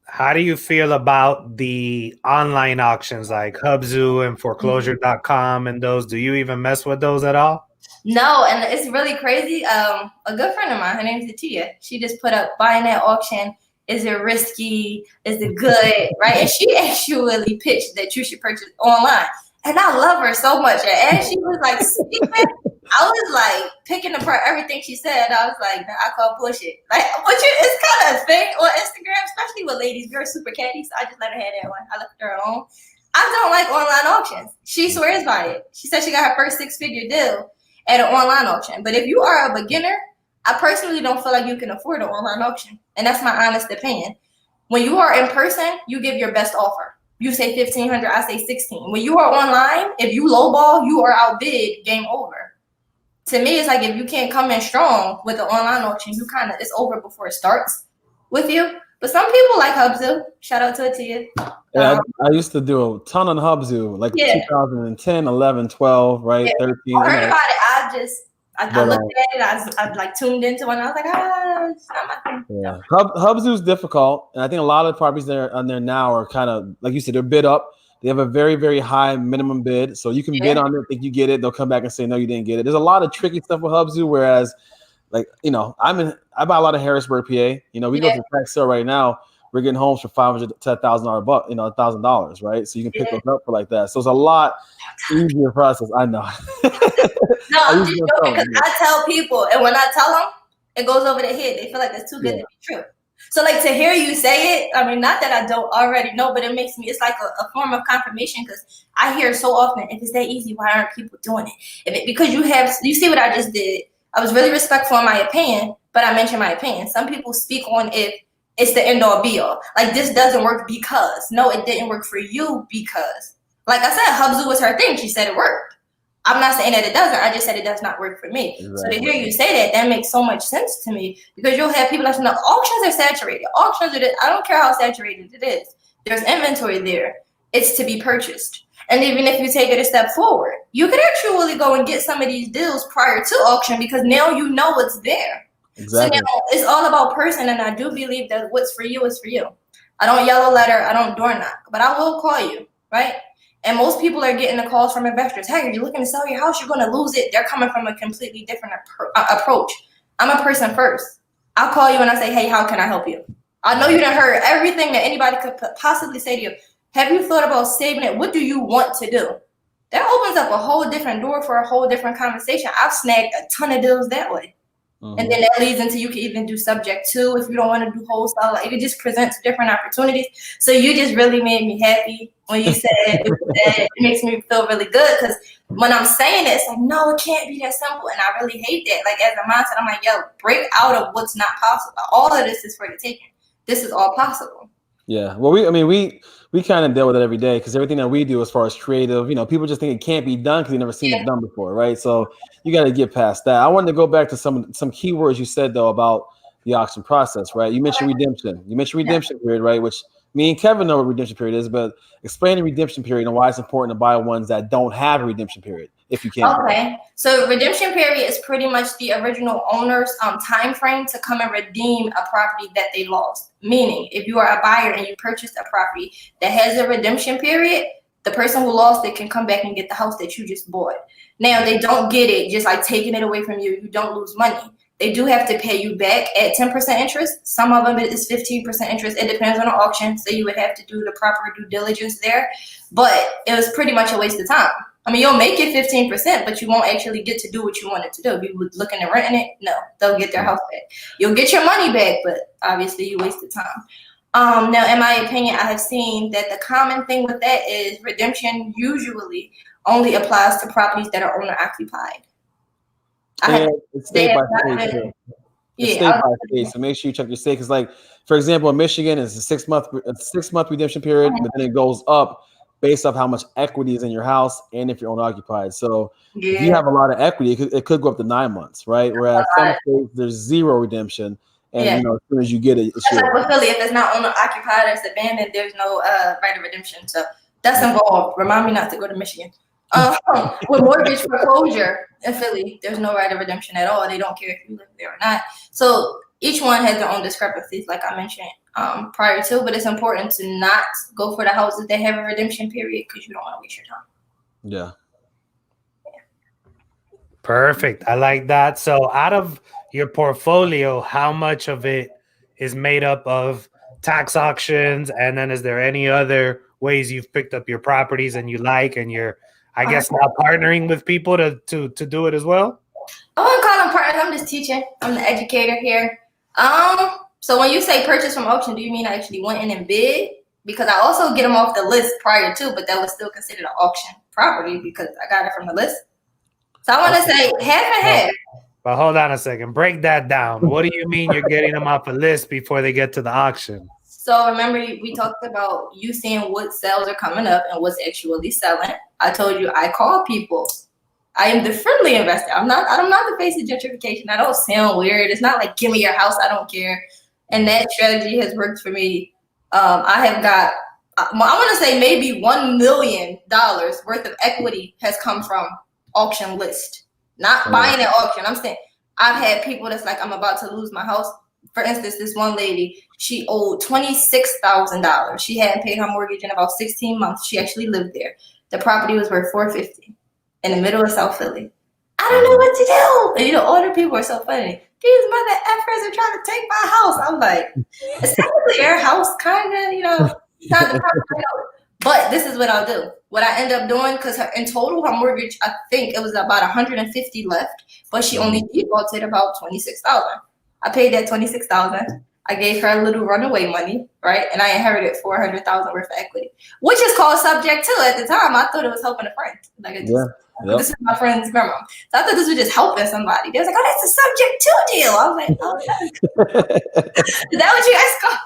Speaker 2: How
Speaker 1: do you feel about the online auctions like Hubzu and foreclosure.com and those? Do you even mess with those at all?
Speaker 2: No, and it's really crazy. A good friend of mine, her name's Atia. She just put up buying that auction. Is it risky? Is it good? Right? And she actually pitched that you should purchase online. And I love her so much. And as she was like speaking, I was like picking apart everything she said. I was like, nah, I call bullshit. Like, it's kind of a thing on Instagram, especially with ladies. We're super catty, so I just let her have that one. I left her alone. I don't like online auctions. She swears by it. She said she got her first 6-figure deal at an online auction. But if you are a beginner, I personally don't feel like you can afford an online auction. And that's my honest opinion. When you are in person, you give your best offer. You say 1,500, I say 16. When you are online, if you lowball, you are outbid, game over. To me, it's like if you can't come in strong with an online auction, it's over before it starts with you. But some people like Hubzu. Shout out to Atia.
Speaker 3: Yeah, I used to do a ton on Hubzu, like 2010, 11, 12, right?
Speaker 2: Yeah.
Speaker 3: 13.
Speaker 2: I heard about it. I looked at it. I like tuned into it. And I was like, it's not my thing.
Speaker 3: Yeah, Hubzu is difficult, and I think a lot of the properties that are on there now are kind of like you said, they're bid up. They have a very, very high minimum bid, so you can bid on it, think you get it. They'll come back and say no, you didn't get it. There's a lot of tricky stuff with Hubzu. Whereas, like I buy a lot of Harrisburg, PA. We go to the tax sale right now. We're getting homes for $500 to $1,000, $1,000, right? So you can pick those up for like that. So it's a lot easier process. I know.
Speaker 2: No, I'm just joking because I tell people, and when I tell them, it goes over their head. They feel like it's too good to be true. So, like, to hear you say it, I mean, not that I don't already know, but it makes me, it's like a form of confirmation because I hear so often, if it's that easy, why aren't people doing it? Because you see what I just did. I was really respectful in my opinion, but I mentioned my opinion. Some people speak on if it's the end all be all. Like, this doesn't work because. No, it didn't work for you because. Like I said, Hubzu was her thing. She said it worked. I'm not saying that it doesn't. I just said it does not work for me. Exactly. So to hear you say that makes so much sense to me because you'll have people that know auctions are saturated. Auctions are, I don't care how saturated it is. There's inventory there. It's to be purchased. And even if you take it a step forward, you could actually go and get some of these deals prior to auction because now you know it's there. Exactly. So now it's all about person, and I do believe that what's for you is for you. I don't yellow letter, I don't door knock, but I will call you, right? And most people are getting the calls from investors. Hey, you're looking to sell your house, you're going to lose it. They're coming from a completely different approach. I'm a person first. I'll call you and I say, hey, how can I help you? I know you done heard everything that anybody could possibly say to you. Have you thought about saving it? What do you want to do? That opens up a whole different door for a whole different conversation. I've snagged a ton of deals that way. Mm-hmm. And then that leads into you can even do subject to if you don't want to do wholesale. Like, it just presents different opportunities. So you just really made me happy when you said it makes me feel really good because when I'm saying it, it's like, no, it can't be that simple. And I really hate that. Like, as a mindset, I'm like, yo, break out of what's not possible. All of this is for the taking. This is all possible.
Speaker 3: Yeah. Well, we kind of deal with it every day because everything that we do as far as creative, people just think it can't be done because they've never seen it done before, right? So you got to get past that. I wanted to go back to some keywords you said, though, about the auction process, right? You mentioned redemption. You mentioned redemption period, right? Which me and Kevin know what redemption period is, but explain the redemption period and why it's important to buy ones that don't have a redemption period, if you can.
Speaker 2: Okay. So redemption period is pretty much the original owner's time frame to come and redeem a property that they lost. Meaning, if you are a buyer and you purchased a property that has a redemption period, the person who lost it can come back and get the house that you just bought. Now, they don't get it just like taking it away from you. You don't lose money. They do have to pay you back at 10% interest. Some of them is 15% interest. It depends on the auction. So you would have to do the proper due diligence there. But it was pretty much a waste of time. I mean, you'll make it 15%, but you won't actually get to do what you wanted to do. If you were looking at renting it, no, they'll get their house back. You'll get your money back, but obviously you wasted time. Now, in my opinion, I have seen that the common thing with that is redemption usually only applies to properties that are owner occupied.
Speaker 3: It's state by state too. It's state by state, so make sure you check your state. Because, like, for example, in Michigan, it's a 6-month redemption period, but then it goes up based off how much equity is in your house and if you're owner occupied. So if you have a lot of equity, it could go up to 9 months, right? Whereas some states there's zero redemption, and as soon as you get it, it's
Speaker 2: like with Philly, if it's not owner occupied, it's abandoned. There's no right of redemption, so that's involved. Remind me not to go to Michigan. With mortgage foreclosure in Philly, there's no right of redemption at all. They don't care if you live there or not. So each one has their own discrepancies, like I mentioned prior to, but it's important to not go for the houses that have a redemption period because you don't want to waste your time.
Speaker 3: Yeah.
Speaker 1: Perfect. I like that. So out of your portfolio, how much of it is made up of tax auctions? And then is there any other ways you've picked up your properties and you like, and you're, I guess, now partnering with people to do it as well?
Speaker 2: I wouldn't call them partners. I'm just teaching. I'm the educator here. So when you say purchase from auction, do you mean I actually went in and bid? Because I also get them off the list prior to, but that was still considered an auction property because I got it from the list. So I want to say half and half.
Speaker 1: But hold on a second. Break that down. What do you mean you're getting them off a list before they get to the auction?
Speaker 2: So remember, we talked about you seeing what sales are coming up and what's actually selling. I told you I call people. I am the friendly investor. I'm not the face of gentrification. I don't sound weird. It's not like, give me your house, I don't care. And that strategy has worked for me. I have got, I want to say maybe $1 million worth of equity has come from auction list. not buying at auction. I'm saying I've had people that's like, I'm about to lose my house. For instance, this one lady, she owed $26,000. She hadn't paid her mortgage in about 16 months. She actually lived there. The property was worth $450 in the middle of South Philly. I don't know what to do. And, you know, older people are so funny. These mother effers are trying to take my house. I'm like, it's technically your house, kind of, you know, not the property. But this is what I'll do. What I end up doing, because in total, her mortgage, I think it was about 150 left, but she only defaulted about 26,000. I paid that 26,000. I gave her a little runaway money, right? And I inherited 400,000 worth of equity, which is called subject to. At the time, I thought it was helping a friend. Like, it just, this is my friend's grandma. So I thought this was just helping somebody. They was like, oh, that's a subject to deal. I was like, oh, is that what you guys call?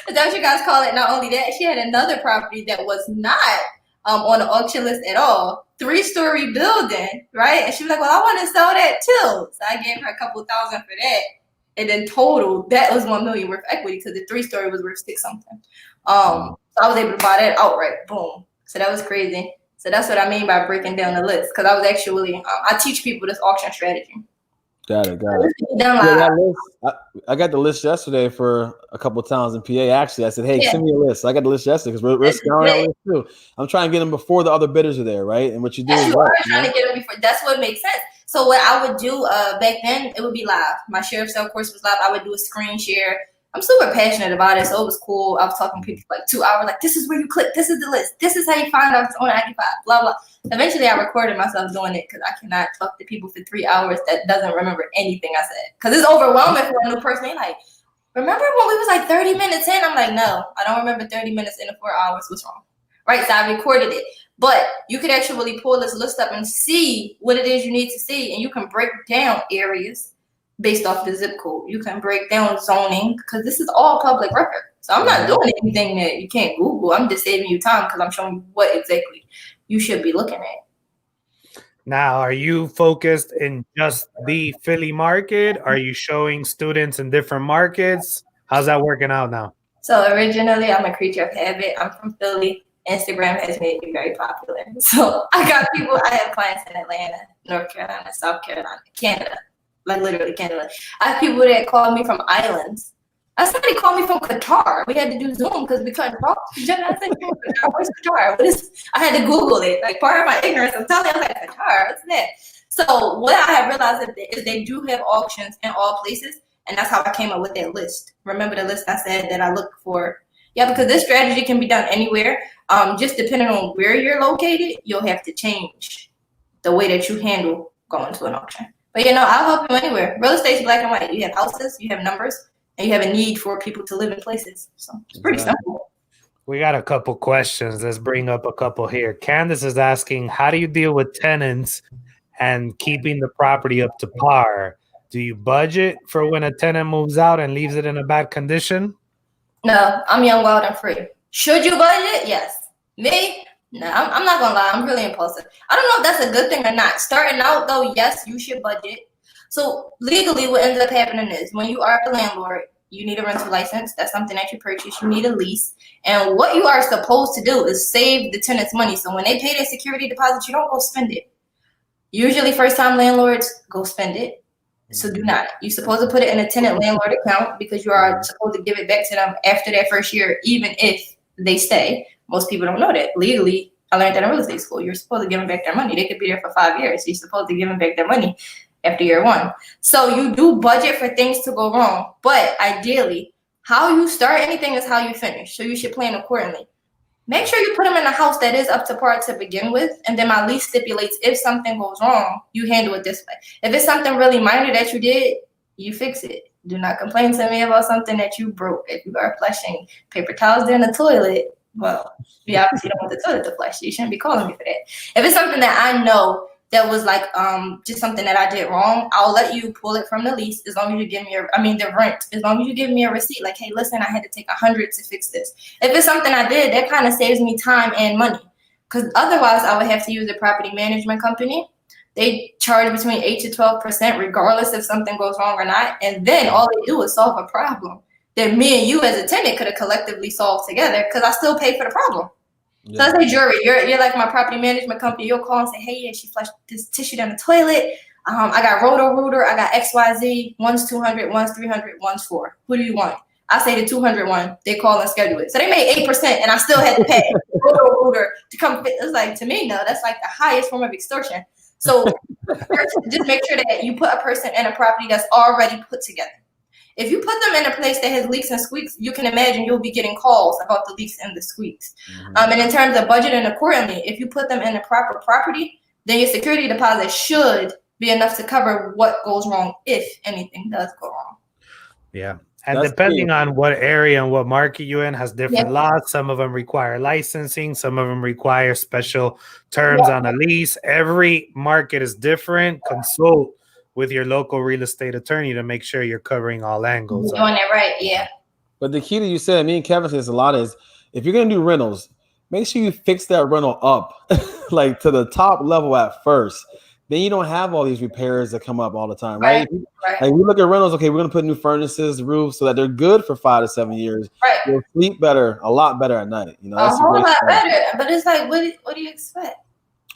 Speaker 2: Is that what you guys call it? Not only that, she had another property that was not on the auction list at all. 3-story building, right? And she was like, well, I want to sell that too. So I gave her a couple thousand for that. And then total, that was $1 million worth of equity because the 3-story was worth 6 something. So I was able to buy that outright. Boom. So that was crazy. So that's what I mean by breaking down the list. Because I was actually, I teach people this auction strategy.
Speaker 3: Got it. I got the list yesterday for a couple of towns in PA. Actually, I said, hey, send me a list. I got the list yesterday because we're scouring that list too. I'm trying to get them before the other bidders are there, right? And what you do is
Speaker 2: trying to get them before. That's what makes sense. So what I would do back then, it would be live. My sheriff sale course was live. I would do a screen share. I'm super passionate about it, so it was cool. I was talking to people for like 2 hours, like, this is where you click, this is the list, this is how you find out it's on Occupy, blah, blah. Eventually, I recorded myself doing it because I cannot talk to people for 3 hours that doesn't remember anything I said. Because it's overwhelming for a new person. They're like, remember when we was like 30 minutes in? I'm like, no, I don't remember 30 minutes in 4 hours. What's wrong? Right, so I recorded it. But you could actually pull this list up and see what it is you need to see, and you can break down areas based off the zip code. You can break down zoning because this is all public record. So I'm not doing anything that you can't Google. I'm just saving you time because I'm showing you what exactly you should be looking at.
Speaker 1: Now, are you focused in just the Philly market? Are you showing students in different markets? How's that working out now?
Speaker 2: So originally, I'm a creature of habit. I'm from Philly. Instagram has made me very popular. So I have clients in Atlanta, North Carolina, South Carolina, Canada. Like literally Canada. I have people that call me from islands. Somebody called me from Qatar. We had to do Zoom because we couldn't talk. I said, where's Qatar? I had to Google it. Like part of my ignorance, I'm telling you, I was like, Qatar, what's that? So what I have realized is they do have auctions in all places, and that's how I came up with that list. Remember the list I said that I looked for? Yeah, because this strategy can be done anywhere. Just depending on where you're located, you'll have to change the way that you handle going to an auction. But, I'll help you anywhere. Real estate's black and white. You have houses, you have numbers, and you have a need for people to live in places. So it's pretty simple.
Speaker 1: We got a couple questions. Let's bring up a couple here. Candace is asking, how do you deal with tenants and keeping the property up to par? Do you budget for when a tenant moves out and leaves it in a bad condition?
Speaker 2: No, I'm young, wild, and free. Should you budget? Yes. Me? No, I'm not gonna lie. I'm really impulsive. I don't know if that's a good thing or not. Starting out though, yes, you should budget. So legally, what ends up happening is when you are a landlord, you need a rental license. That's something that you purchase. You need a lease. And what you are supposed to do is save the tenant's money. So when they pay their security deposit, you don't go spend it. Usually first-time landlords go spend it. So do not. You're supposed to put it in a tenant landlord account because you are supposed to give it back to them after that first year, even if they stay. Most people don't know that. Legally, I learned that in real estate school. You're supposed to give them back their money. They could be there for 5 years. So you're supposed to give them back their money after year 1. So you do budget for things to go wrong. But ideally, how you start anything is how you finish. So you should plan accordingly. Make sure you put them in a house that is up to par to begin with. And then my lease stipulates if something goes wrong, you handle it this way. If it's something really minor that you did, you fix it. Do not complain to me about something that you broke. If you are flushing paper towels down the toilet, well, you obviously don't want the toilet to flush. You shouldn't be calling me for that. If it's something that I know that was like just something that I did wrong, I'll let you pull it from the lease as long as you give me the rent, as long as you give me a receipt. Like, hey, listen, I had to take 100 to fix this. If it's something I did, that kind of saves me time and money. Because otherwise, I would have to use a property management company. They charge between 8 to 12%, regardless if something goes wrong or not. And then all they do is solve a problem that me and you as a tenant could have collectively solved together because I still pay for the problem. So let's say jury, you're like my property management company. You'll call and say, hey, yeah, she flushed this tissue down the toilet. I got Roto-Rooter. I got XYZ. One's 200, one's 300, one's 4. Who do you want? I say the 200 one. They call and schedule it. So they made 8%, and I still had to pay Roto-Rooter to come fit. It's like, to me, no, that's like the highest form of extortion. So first, just make sure that you put a person in a property that's already put together. If you put them in a place that has leaks and squeaks, you can imagine you'll be getting calls about the leaks and the squeaks. And in terms of budgeting accordingly, if you put them in a proper property, then your security deposit should be enough to cover what goes wrong if anything does go wrong.
Speaker 1: Yeah. And that's depending on what area and what market you're in has different laws. Some of them require licensing. Some of them require special terms on a lease. Every market is different. Consult with your local real estate attorney to make sure you're covering all angles.
Speaker 2: You're doing it right, yeah.
Speaker 3: But the key that you said, me and Kevin says a lot is, if you're going to do rentals, make sure you fix that rental up like to the top level at first. Then you don't have all these repairs that come up all the time, right? Like we look at rentals, okay, we're going to put new furnaces, roofs, so that they're good for 5 to 7 years.
Speaker 2: Right.
Speaker 3: You'll sleep better, a lot better at night. You know,
Speaker 2: that's a whole lot better. But it's like, what do you expect?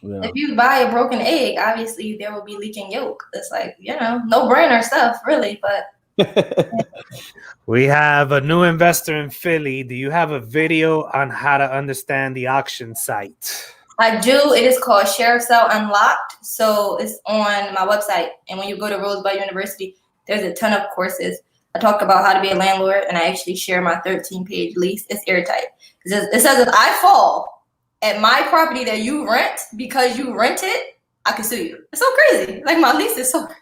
Speaker 2: Yeah. If you buy a broken egg, obviously there will be leaking yolk. It's like, no brainer stuff, really. But
Speaker 1: we have a new investor in Philly. Do you have a video on how to understand the auction site?
Speaker 2: I do. It is called Sheriff Sale Unlocked. So it's on my website. And when you go to Rosebud University, there's a ton of courses. I talk about how to be a landlord, and I actually share my 13-page lease. It's airtight. It says if I fall at my property that you rent because you rent it, I can sue you. It's so crazy. Like my lease is so crazy.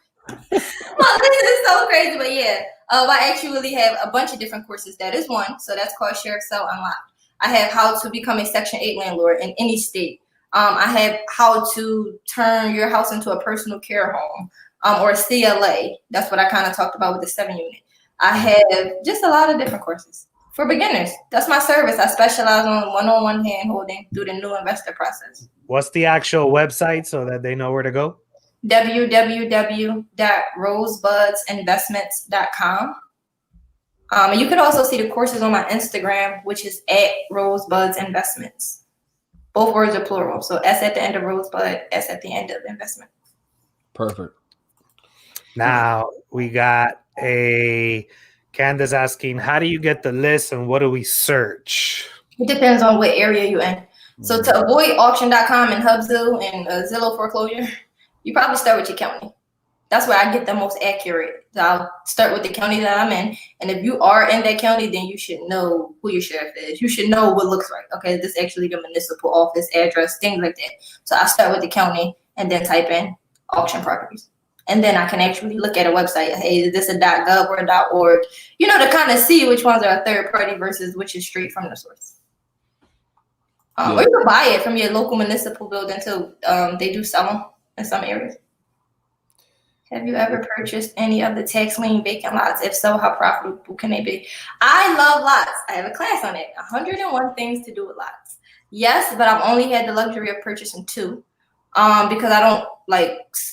Speaker 2: But yeah, I actually have a bunch of different courses. That is one. So that's called Sheriff Sale Unlocked. I have how to become a Section 8 landlord in any state. I have how to turn your house into a personal care home or a CLA. That's what I kind of talked about with the 7 unit. I have just a lot of different courses for beginners. That's my service. I specialize on one-on-one hand holding through the new investor process.
Speaker 1: What's the actual website so that they know where to go?
Speaker 2: www.rosebudsinvestments.com. And you can also see the courses on my Instagram, which is @rosebudsinvestments. Both words are plural. So S at the end of Rosebud, S at the end of investment.
Speaker 3: Perfect.
Speaker 1: Now we got Candace asking, how do you get the list and what do we search?
Speaker 2: It depends on what area you're in. So to avoid auction.com and Hubzoo and Zillow foreclosure, you probably start with your county. That's where I get the most accurate. So I'll start with the county that I'm in. And if you are in that county, then you should know who your sheriff is. You should know what looks like. Okay, this is actually the municipal office address, things like that. So I start with the county and then type in auction properties. And then I can actually look at a website. Hey, is this a .gov or a .org? To kind of see which ones are a third party versus which is straight from the source. Or you can buy it from your local municipal building too. They do sell them in some areas. Have you ever purchased any of the tax lien vacant lots? If so, how profitable can they be? I love lots. I have a class on it. 101 things to do with lots. Yes, but I've only had the luxury of purchasing 2 because I don't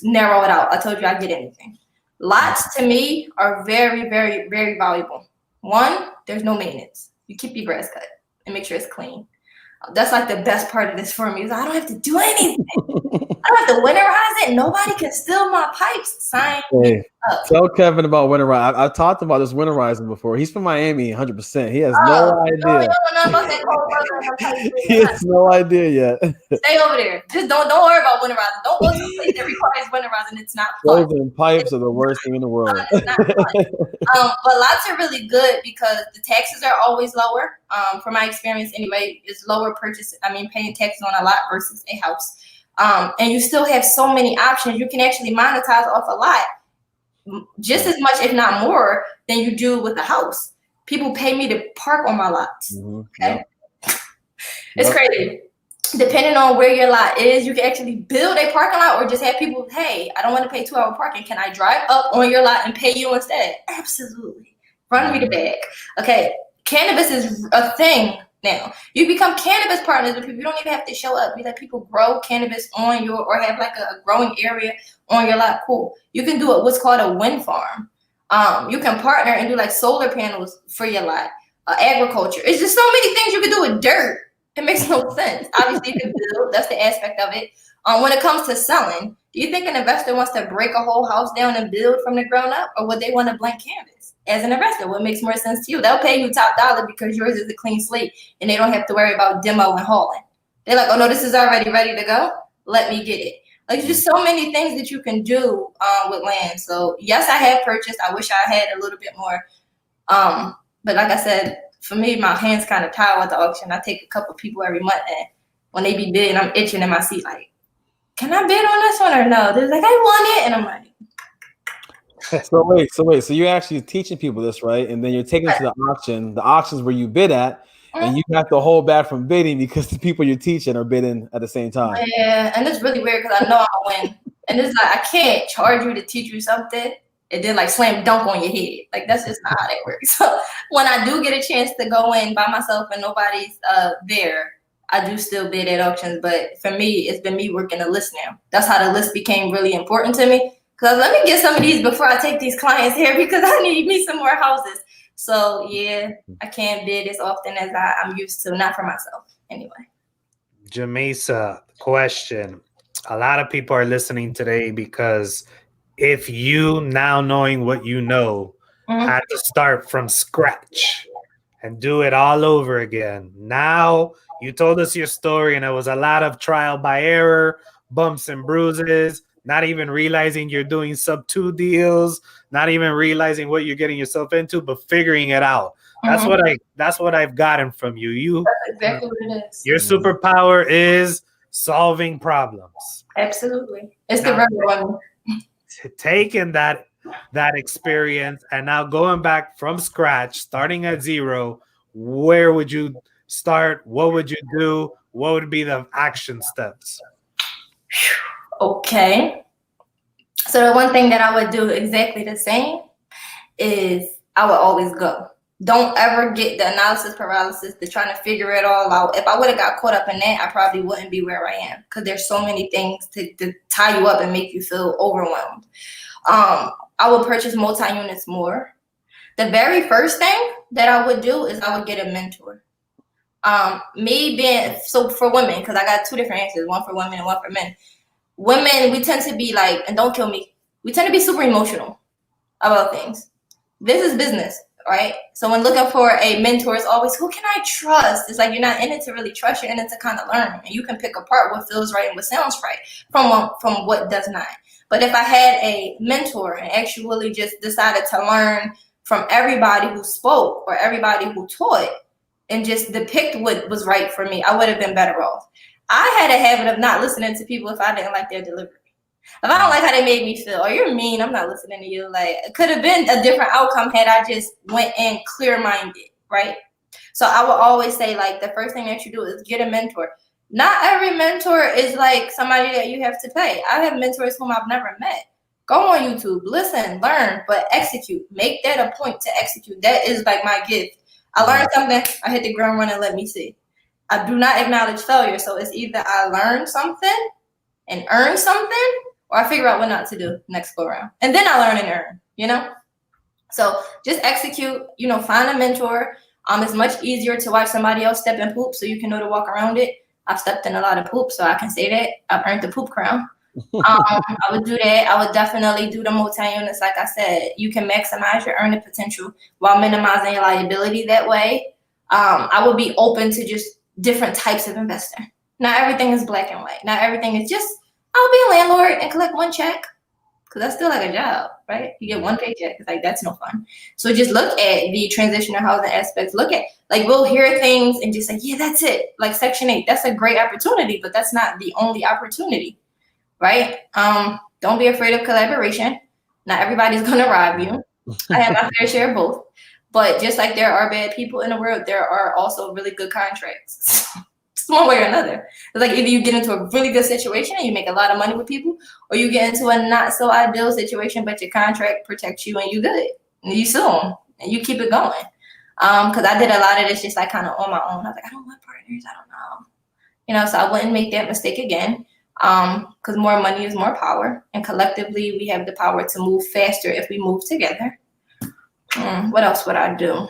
Speaker 2: narrow it out. I told you I'd get anything. Lots to me are very, very, very valuable. One, there's no maintenance. You keep your grass cut and make sure it's clean. That's like the best part of this for me is I don't have to do anything. I don't have to winterize it. Nobody can steal my pipes. Sign me up.
Speaker 3: Tell Kevin about winterizing. I've talked about this winterizing before. He's from Miami, 100%. He has no idea. He has no idea yet.
Speaker 2: Stay over there. Just don't worry about winterizing. Don't go to a place that requires winterizing. It's not fun.
Speaker 3: Frozen pipes are the worst thing in the world.
Speaker 2: It's not fun. But lots are really good because the taxes are always lower. From my experience anyway, it's lower paying taxes on a lot versus a house. And you still have so many options. You can actually monetize off a lot just as much, if not more, than you do with a house. People pay me to park on my lots. Okay, it's crazy. Depending on where your lot is, you can actually build a parking lot or just have people, hey, I don't want to pay 2-hour parking. Can I drive up on your lot and pay you instead? Absolutely. Run me the bag. Okay, cannabis is a thing. Now, you become cannabis partners with people. You don't even have to show up. You let people grow cannabis on your, or have like a growing area on your lot. Cool. You can do what's called a wind farm. You can partner and do like solar panels for your lot, agriculture. It's just so many things you can do with dirt. It makes no sense. Obviously, you can build. That's the aspect of it. When it comes to selling, do you think an investor wants to break a whole house down and build from the ground up, or would they want a blank canvas? As an investor, what makes more sense to you? They'll pay you top dollar because yours is a clean slate, and they don't have to worry about demo and hauling. They're like, oh no, this is already ready to go. Let me get it. Like, there's just so many things that you can do with land. So yes, I have purchased. I wish I had a little bit more. But like I said, for me, my hands kind of tied with the auction. I take a couple people every month, and when they be bidding, I'm itching in my seat like, can I bid on this one or no? They're like, I want it. And I'm like.
Speaker 3: So wait. So you're actually teaching people this, right? And then you're taking it to the auction. The auction's where you bid at, and you have to hold back from bidding because the people you're teaching are bidding at the same time.
Speaker 2: Yeah, and it's really weird because I know I'll win. And it's like, I can't charge you to teach you something and then like slam dunk on your head. Like, that's just not how that works. So when I do get a chance to go in by myself and nobody's there, I do still bid at auctions. But for me, it's been me working the list now. That's how the list became really important to me. Because let me get some of these before I take these clients here because I need me some more houses. So yeah, I can't bid as often as I'm used to, not for myself anyway.
Speaker 1: Jamesa, question. A lot of people are listening today because if you, now knowing what you know, had to start from scratch and do it all over again. Now, you told us your story and it was a lot of trial by error, bumps and bruises, not even realizing you're doing sub 2 deals, not even realizing what you're getting yourself into, but figuring it out. That's what I've gotten from you.
Speaker 2: That's exactly what it is.
Speaker 1: Your superpower is solving problems.
Speaker 2: Absolutely. It's the right one.
Speaker 1: Taking that experience and now going back from scratch, starting at zero, where would you start? What would you do? What would be the action steps?
Speaker 2: Okay. So the one thing that I would do exactly the same is I would always go. Don't ever get the analysis paralysis, the trying to figure it all out. If I would have got caught up in that, I probably wouldn't be where I am because there's so many things to tie you up and make you feel overwhelmed. I would purchase multi-units more. The very first thing that I would do is I would get a mentor. So for women, because I got two different answers, one for women and one for men. Women, we tend to be like, and don't kill me, we tend to be super emotional about things. This is business, right? So when looking for a mentor, it's always, who can I trust? It's like you're not in it to really trust, you're in it to kind of learn. And you can pick apart what feels right and what sounds right from what does not. But if I had a mentor and actually just decided to learn from everybody who spoke or everybody who taught and just depict what was right for me, I would have been better off. I had a habit of not listening to people if I didn't like their delivery. If I don't like how they made me feel, oh, you're mean, I'm not listening to you. Like, it could have been a different outcome had I just went in clear-minded, right? So I would always say, like, the first thing that you do is get a mentor. Not every mentor is like somebody that you have to pay. I have mentors whom I've never met. Go on YouTube, listen, learn, but execute. Make that a point to execute. That is like my gift. I learned something, I hit the ground running, let me see. I do not acknowledge failure. So it's either I learn something and earn something, or I figure out what not to do next go around. And then I learn and earn, you know? So just execute, find a mentor. It's much easier to watch somebody else step in poop so you can know to walk around it. I've stepped in a lot of poop, so I can say that. I've earned the poop crown. I would do that. I would definitely do the multi-units. Like I said, you can maximize your earning potential while minimizing your liability that way. I would be open to just different types of investor. Not everything is black and white. Not everything is just, I'll be a landlord and collect one check. Because that's still like a job, right? You get one paycheck. It's like, that's no fun. So just look at the transitional housing aspects. Look at, like, we'll hear things and just like, yeah, that's it. Like Section 8, that's a great opportunity, but that's not the only opportunity, right? Don't be afraid of collaboration. Not everybody's going to rob you. I have my fair share of both. But just like there are bad people in the world, there are also really good contracts. It's one way or another. It's like either you get into a really good situation and you make a lot of money with people, or you get into a not so ideal situation, but your contract protects you and you good. And you sue them and you keep it going. Because I did a lot of this just like kind of on my own. I was like, I don't want partners. I don't know. So I wouldn't make that mistake again. Because more money is more power. And collectively, we have the power to move faster if we move together. What else would I do?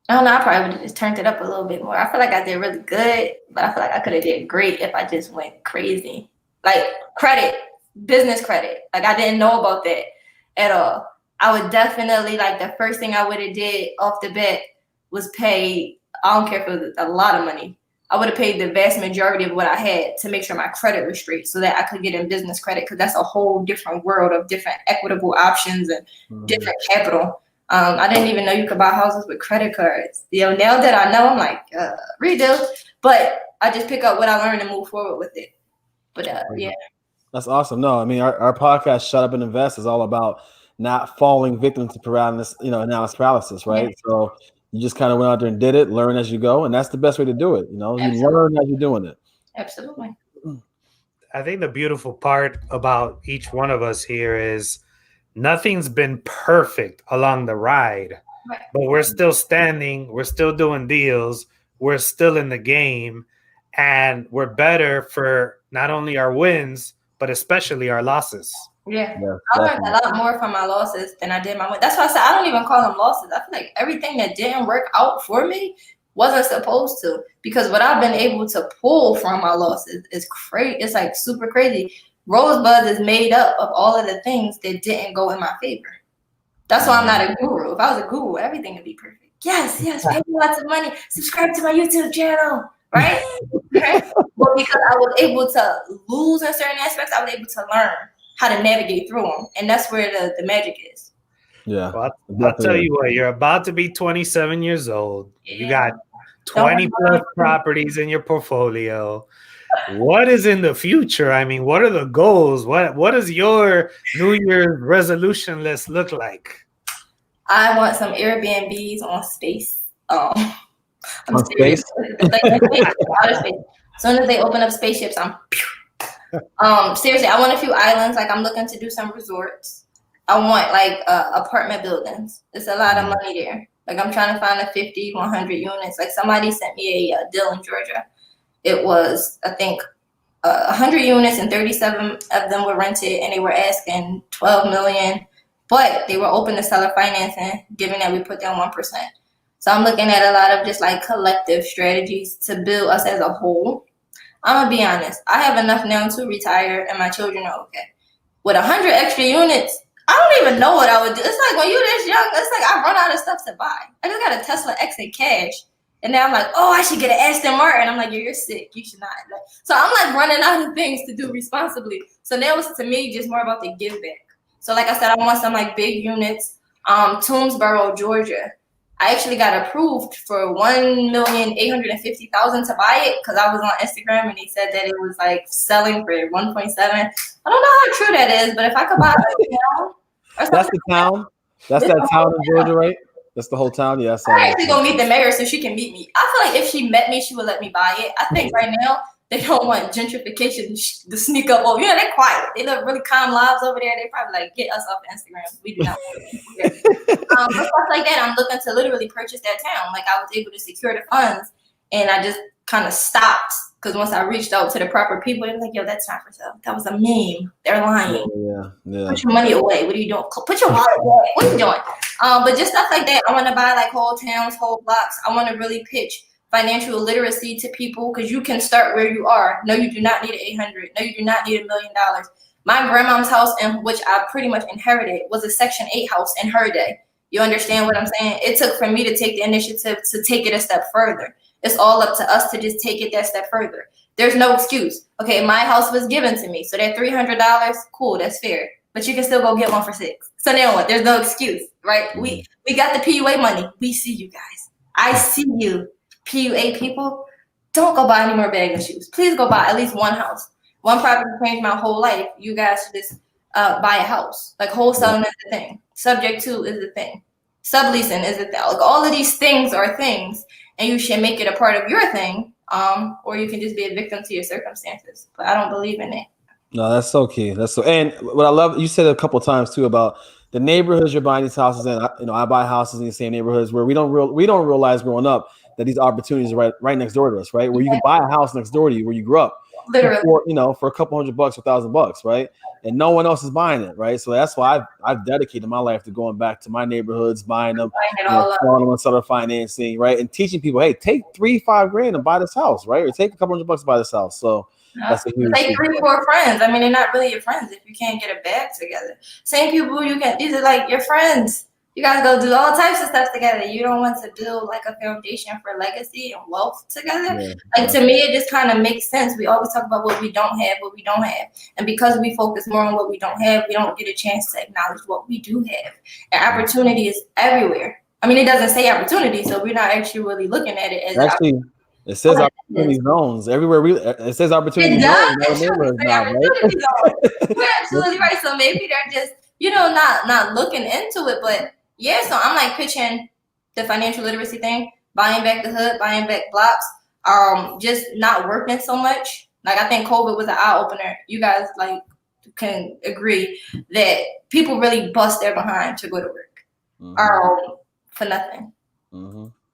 Speaker 2: I don't know. I probably would have just turned it up a little bit more. I feel like I did really good, but I feel like I could have did great if I just went crazy. Like credit, business credit. Like I didn't know about that at all. I would definitely like the first thing I would have did off the bat was pay. I don't care if it was a lot of money. I would have paid the vast majority of what I had to make sure my credit was straight so that I could get in business credit because that's a whole different world of different equitable options and different capital. I didn't even know you could buy houses with credit cards. Now that I know, I'm like, redo. But I just pick up what I learned and move forward with it. But yeah.
Speaker 3: That's awesome. No, I mean, our podcast, Shut Up and Invest, is all about not falling victim to paralysis, analysis paralysis, right? Yeah. So you just kind of went out there and did it, learn as you go. And that's the best way to do it. You learn as you're doing it.
Speaker 2: Absolutely.
Speaker 1: I think the beautiful part about each one of us here is nothing's been perfect along the ride, but we're still standing. We're still doing deals. We're still in the game, and we're better for not only our wins, but especially our losses.
Speaker 2: Yeah, I learned a lot more from my losses than I did my wins. That's why I said I don't even call them losses. I feel like everything that didn't work out for me wasn't supposed to, because what I've been able to pull from my losses is crazy. It's like super crazy. Rosebud is made up of all of the things that didn't go in my favor. That's why I'm not a guru. If I was a guru, everything would be perfect. Yes, pay me lots of money. Subscribe to my YouTube channel, right? But because I was able to lose in certain aspects, I was able to learn how to navigate through them. And that's where the magic is.
Speaker 3: Yeah.
Speaker 1: Well, I'll tell you what, you're about to be 27 years old. Yeah. You got 20 plus properties in your portfolio. What is in the future? I mean, what are the goals? What does your New Year's resolution list look like?
Speaker 2: I want some Airbnbs on space.
Speaker 3: On space?
Speaker 2: As soon as they open up spaceships, seriously, I want a few islands. Like I'm looking to do some resorts. I want like apartment buildings. It's a lot of money there. Like I'm trying to find a 50, 100 units. Like somebody sent me a deal in Georgia. It was, I think, 100 units and 37 of them were rented, and they were asking $12 million, but they were open to seller financing, given that we put down 1%. So I'm looking at a lot of just like collective strategies to build us as a whole. I'm gonna be honest. I have enough now to retire, and my children are okay. With 100 extra units, I don't even know what I would do. It's like when you're this young, it's like I run out of stuff to buy. I just got a Tesla X in cash. And now I'm like, oh, I should get an Aston Martin. I'm like, you're sick. You should not. So I'm like running out of things to do responsibly. So now it's to me just more about the give back. So like I said, I want some like big units. Toomsboro, Georgia. I actually got approved for $1,850,000 to buy it because I was on Instagram and they said that it was like selling for 1.7. I don't know how true that is, but if I could buy it now,
Speaker 3: that's the town. That's that town in Georgia, right? That's the whole town. Yeah,
Speaker 2: I'm actually gonna meet the mayor so she can meet me. I feel like if she met me, she would let me buy it. I think right now they don't want gentrification to sneak up. Oh, they're quiet. They live really calm lives over there. They probably like get us off Instagram. We do not want people here. But stuff like that, I'm looking to literally purchase that town. Like I was able to secure the funds, and I just kind of stopped because once I reached out to the proper people, they were like, "Yo, that's not for sale. That was a meme. They're lying.
Speaker 3: Yeah.
Speaker 2: Put your money away. What are you doing? Put your wallet away. What are you doing?" But just stuff like that. I want to buy like whole towns, whole blocks. I want to really pitch financial literacy to people because you can start where you are. No, you do not need 800. No, you do not need $1 million. My grandma's house, in which I pretty much inherited, was a Section 8 house in her day. You understand what I'm saying? It took for me to take the initiative to take it a step further. It's all up to us to just take it that step further. There's no excuse. Okay, my house was given to me. So that $300, cool, that's fair. But you can still go get one for $6. So now what? There's no excuse, right? We got the PUA money. We see you guys. I see you, PUA people. Don't go buy any more bags and shoes. Please go buy at least one house. One property changed my whole life. You guys should just buy a house. Like wholesaling is the thing. Subject to is the thing. Subleasing is the thing. Like all of these things are things, and you should make it a part of your thing. Or you can just be a victim to your circumstances. But I don't believe in it.
Speaker 3: No, that's so key. And what I love, you said a couple of times too about the neighborhoods you're buying these houses in. I buy houses in the same neighborhoods where we don't realize growing up that these opportunities are right next door to us, right? Where you can buy a house next door to you where you grew up.
Speaker 2: Literally.
Speaker 3: for a couple $100 or $1,000, right? And no one else is buying it, right? So that's why I've dedicated my life to going back to my neighborhoods, buying them, calling them on seller financing, right? And teaching people, hey, take $3-5 grand and buy this house, right? Or take a couple $100 to buy this house. So that's a huge
Speaker 2: take 3-4 friends. I mean, they're not really your friends if you can't get a bag together. Same people these are like your friends. You guys go do all types of stuff together. You don't want to build like a foundation for legacy and wealth together. To me, it just kind of makes sense. We always talk about what we don't have. And because we focus more on what we don't have, we don't get a chance to acknowledge what we do have. And opportunity is everywhere. I mean, it doesn't say opportunity, so we're not actually really looking at it as
Speaker 3: actually. It says opportunity zones everywhere. It says opportunity zones.
Speaker 2: You're absolutely right. So maybe they're just, not looking into it. But yeah, so I'm like pitching the financial literacy thing, buying back the hood, buying back blocks, just not working so much. Like I think COVID was an eye opener. You guys like can agree that people really bust their behind to go to work, for nothing.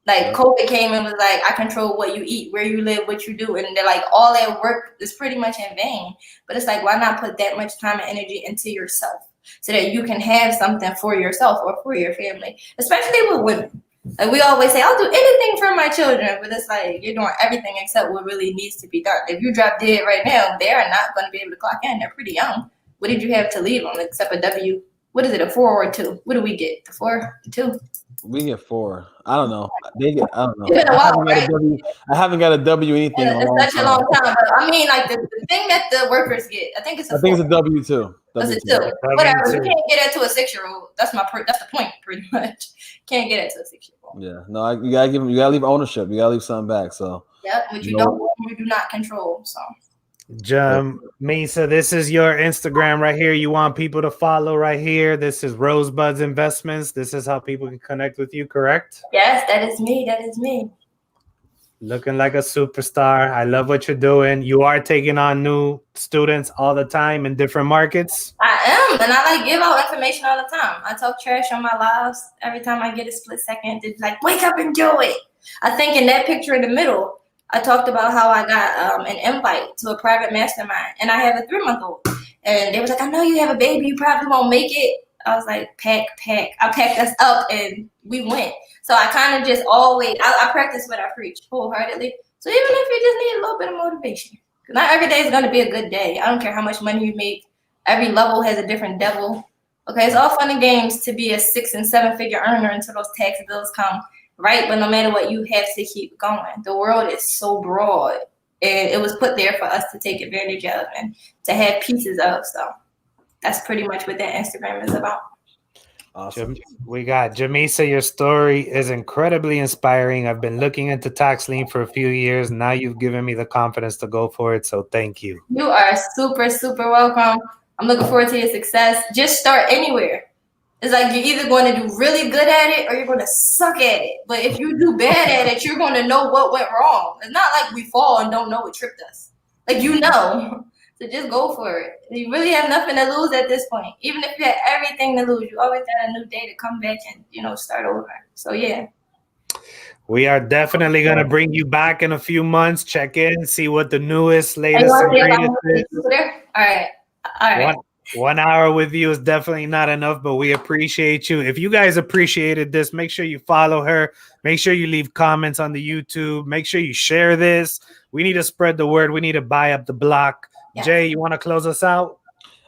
Speaker 2: Like COVID came and was like, I control what you eat, where you live, what you do. And they're like, all that work is pretty much in vain. But it's like, why not put that much time and energy into yourself so that you can have something for yourself or for your family, especially with women. Like we always say, I'll do anything for my children, but it's like you're doing everything except what really needs to be done. If you drop dead right now, they are not going to be able to clock in. They're pretty young. What did you have to leave them except a W? What is it, a 4 or a 2? What do we get? The 4, the 2?
Speaker 3: We get 4. I don't know. I don't know.
Speaker 2: It's been a while, right?
Speaker 3: I haven't got a W anything.
Speaker 2: It's such a long time. But I mean, like the thing that the workers get, I think it's a 4.
Speaker 3: It's a W too.
Speaker 2: It's a 2. Whatever. You can't get it to a 6-year-old. That's the point, pretty much. Can't get it to a 6-year-old.
Speaker 3: Yeah. No, you gotta leave ownership. You gotta leave something back. So.
Speaker 2: Yeah, which you do not control. So.
Speaker 1: Misa, this is your Instagram right here. You want people to follow right here. This is Rosebuds Investments. This is how people can connect with you, correct?
Speaker 2: Yes, that is me.
Speaker 1: Looking like a superstar. I love what you're doing. You are taking on new students all the time in different markets.
Speaker 2: I am, and I give out information all the time. I talk trash on my lives every time I get a split second. It's like, wake up and do it. I think in that picture in the middle, I talked about how I got an invite to a private mastermind, and I have a 3-month-old. And they was like, I know you have a baby, you probably won't make it. I was like, pack. I packed us up, and we went. So I kind of just always, I practice what I preach wholeheartedly. So even if you just need a little bit of motivation, because not every day is going to be a good day. I don't care how much money you make. Every level has a different devil. Okay, it's all fun and games to be a 6- and 7-figure earner until those tax bills come. Right, but no matter what, you have to keep going. The world is so broad, and it was put there for us to take advantage of and to have pieces of. So that's pretty much what that Instagram is about.
Speaker 3: Awesome.
Speaker 1: We got Jamisa. Your story is incredibly inspiring. I've been looking into tax lien for a few years. Now you've given me the confidence to go for it. So thank you.
Speaker 2: You are super, super welcome. I'm looking forward to your success. Just start anywhere. It's like you're either going to do really good at it or you're going to suck at it. But if you do bad at it, you're going to know what went wrong. It's not like we fall and don't know what tripped us. Like, So just go for it. You really have nothing to lose at this point. Even if you had everything to lose, you always got a new day to come back and, start over. So, yeah.
Speaker 1: We are definitely going to bring you back in a few months. Check in, see what the latest and greatest is.
Speaker 2: All right.
Speaker 1: 1 hour with you is definitely not enough, but we appreciate you. If you guys appreciated this, make sure you follow her. Make sure you leave comments on the YouTube. Make sure you share this. We need to spread the word. We need to buy up the block. Yeah. Jay, you want to close us out?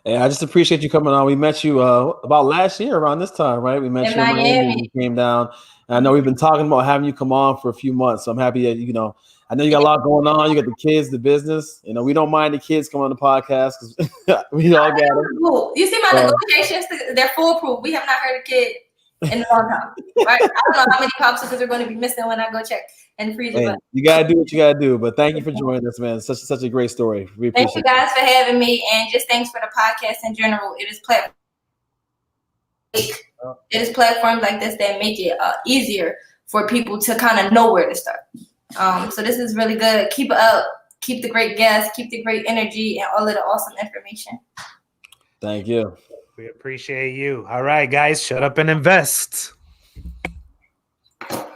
Speaker 3: Hey, I just appreciate you coming on. We met you about last year around this time, right? We met you in Miami. You came down. And I know we've been talking about having you come on for a few months. So I'm happy that, I know you got a lot going on. You got the kids, the business. We don't mind the kids coming on the podcast because we all got them.
Speaker 2: Cool. You see my negotiations? They're foolproof. We have not heard a kid in a long time. Right? I don't know how many popsicles are going to be missing when I go check and freeze it.
Speaker 3: Hey, you got to do what you got to do. But thank you for joining us, man. Such a great story. We appreciate
Speaker 2: Thank you guys for having me. And just thanks for the podcast in general. It is platforms like this that make it easier for people to kind of know where to start. So this is really good. Keep it up. Keep the great guests. Keep the great energy and all of the awesome information.
Speaker 3: Thank you.
Speaker 1: We appreciate you. All right, guys, shut up and invest.